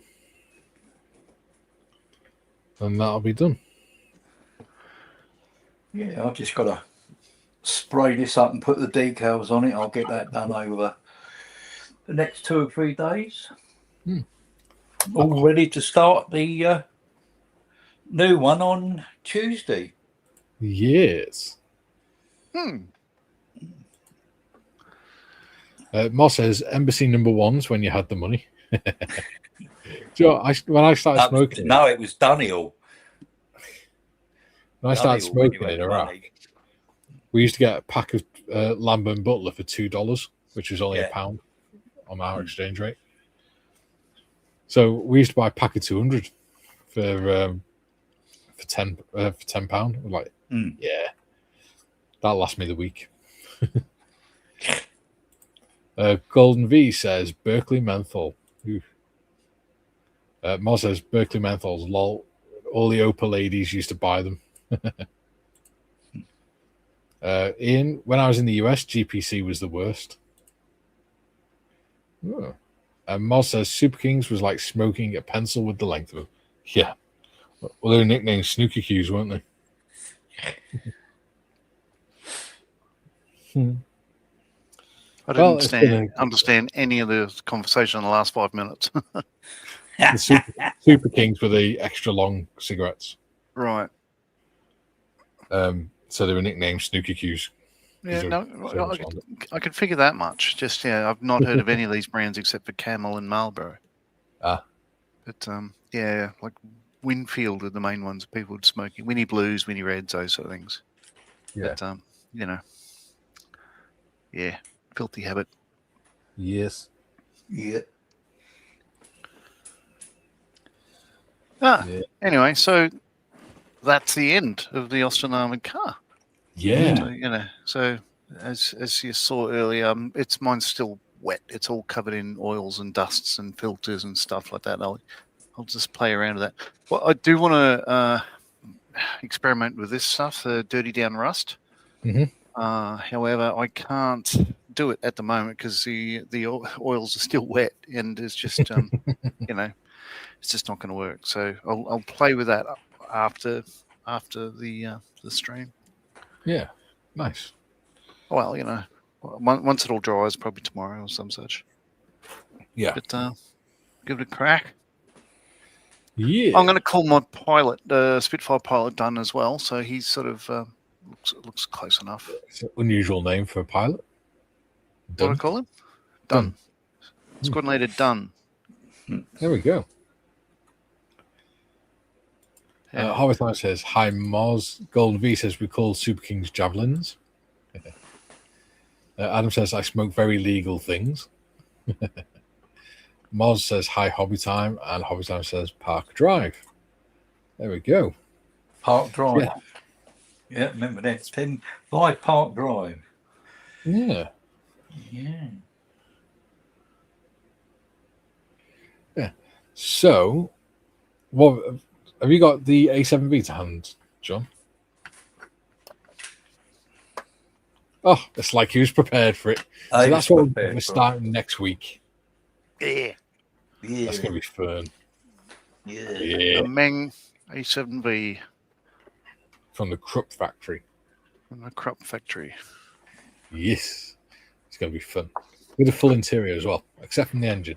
and that'll be done. Yeah, I've just got to spray this up and put the decals on it. I'll get that done over the next 2 or 3 days. All ready to start the new one on Tuesday. Yes. Moss says Embassy number ones when you had the money. When I started smoking, no, it was Dunhill. When I started smoking in Iraq, we used to get a pack of Lambert Butler for $2, which was only £1 on our exchange rate. So we used to buy a pack of 200 for £10. I'm like, yeah, that'll last me the week. Golden V says Berkeley menthol. Moz says Berkeley menthols. Lol. All the Opa ladies used to buy them. Ian, when I was in the US, GPC was the worst. Moz says Super Kings was like smoking a pencil with the length of them. Yeah. Well, they were nicknamed Snooker Cues, weren't they? I didn't understand any of the conversation in the last 5 minutes. The Super Kings were the extra long cigarettes. Right. So they were nicknamed Snooker Cues. Yeah, no, I could figure that much. Just, I've not heard of any of these brands except for Camel and Marlboro. But, like Winfield are the main ones people would smoke. Winnie Blues, Winnie Reds, those sort of things. Yeah. But, yeah, filthy habit. Yes. Yeah. Ah, Yeah. anyway, so that's the end of the Austin Armoured car. Yeah. So as you saw earlier, mine's still wet. It's all covered in oils and dusts and filters and stuff like that. I'll just play around with that. Well, I do want to experiment with this stuff, the dirty down rust. Mhm. However, I can't do it at the moment because the oils are still wet, and it's just it's just not going to work. So I'll play with that after the stream. Yeah. Nice. Well, once it all dries, probably tomorrow or some such. Yeah. But give it a crack. Yeah. I'm going to call my pilot, Spitfire pilot, done as well. So he's sort of looks close enough. It's an unusual name for a pilot. What Done. do I call him? Done. Done. It's coordinated done. There we go. Yeah. Hobbitime says, hi, Moz. Golden V says, we call Super Kings javelins. Adam says, I smoke very legal things. Moz says, hi, Hobbytime. And Hobbytime says, Park Drive. There we go. Park Drive. Yeah. Yeah, remember that. 10 by Park Drive. Yeah. Yeah. Yeah. So, what have you got the A7B to hand, John? Oh, it's like he was prepared for it. So that's what we're starting next week. Yeah. Yeah. That's going to be fun. Yeah. Yeah. The Meng A7V From the Krupp factory. from the Krupp factory. Yes. It's going to be fun. With a full interior as well, except from the engine.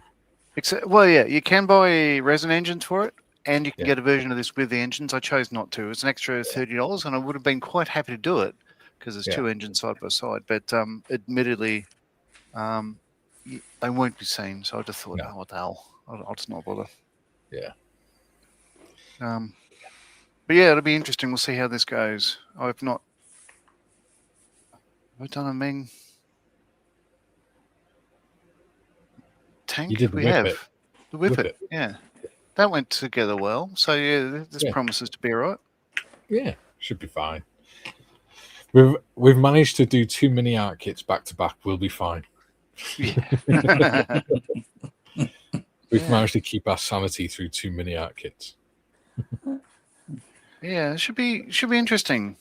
Yeah, you can buy resin engines for it, and you can Yeah. get a version of this with the engines. I chose not to. It's an extra $30, and I would have been quite happy to do it because there's two engines side by side. But admittedly, they won't be seen. So I just thought, oh, what the hell? I'll just not bother. Yeah. But yeah, it'll be interesting. We'll see how this goes. Have I done a Meng tank? You did the We whip have it. the whip Whip it. Yeah, that went together well. So yeah, this promises to be all right. Yeah, should be fine. We've managed to do 2 MiniArt kits back to back. We'll be fine. Yeah. We've managed to keep our sanity through 2 MiniArt kits. Yeah, it should be interesting.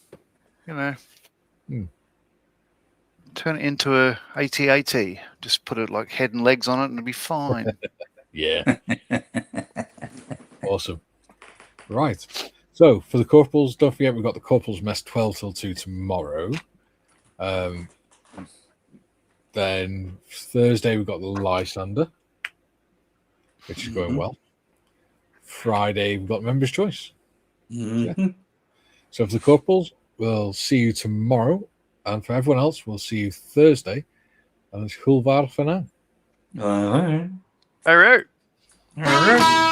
Turn it into a AT-AT. Just put it like head and legs on it, and it'll be fine. Yeah. Awesome. Right. So for the corporals, don't forget we've got the corporals mess 12 till 2 tomorrow. Then Thursday we've got the Lysander, which is going well. Friday we've got Members' Choice. Yeah. So for the corporals, we'll see you tomorrow, and for everyone else, we'll see you Thursday. And it's Hulvar for now. All right. All right.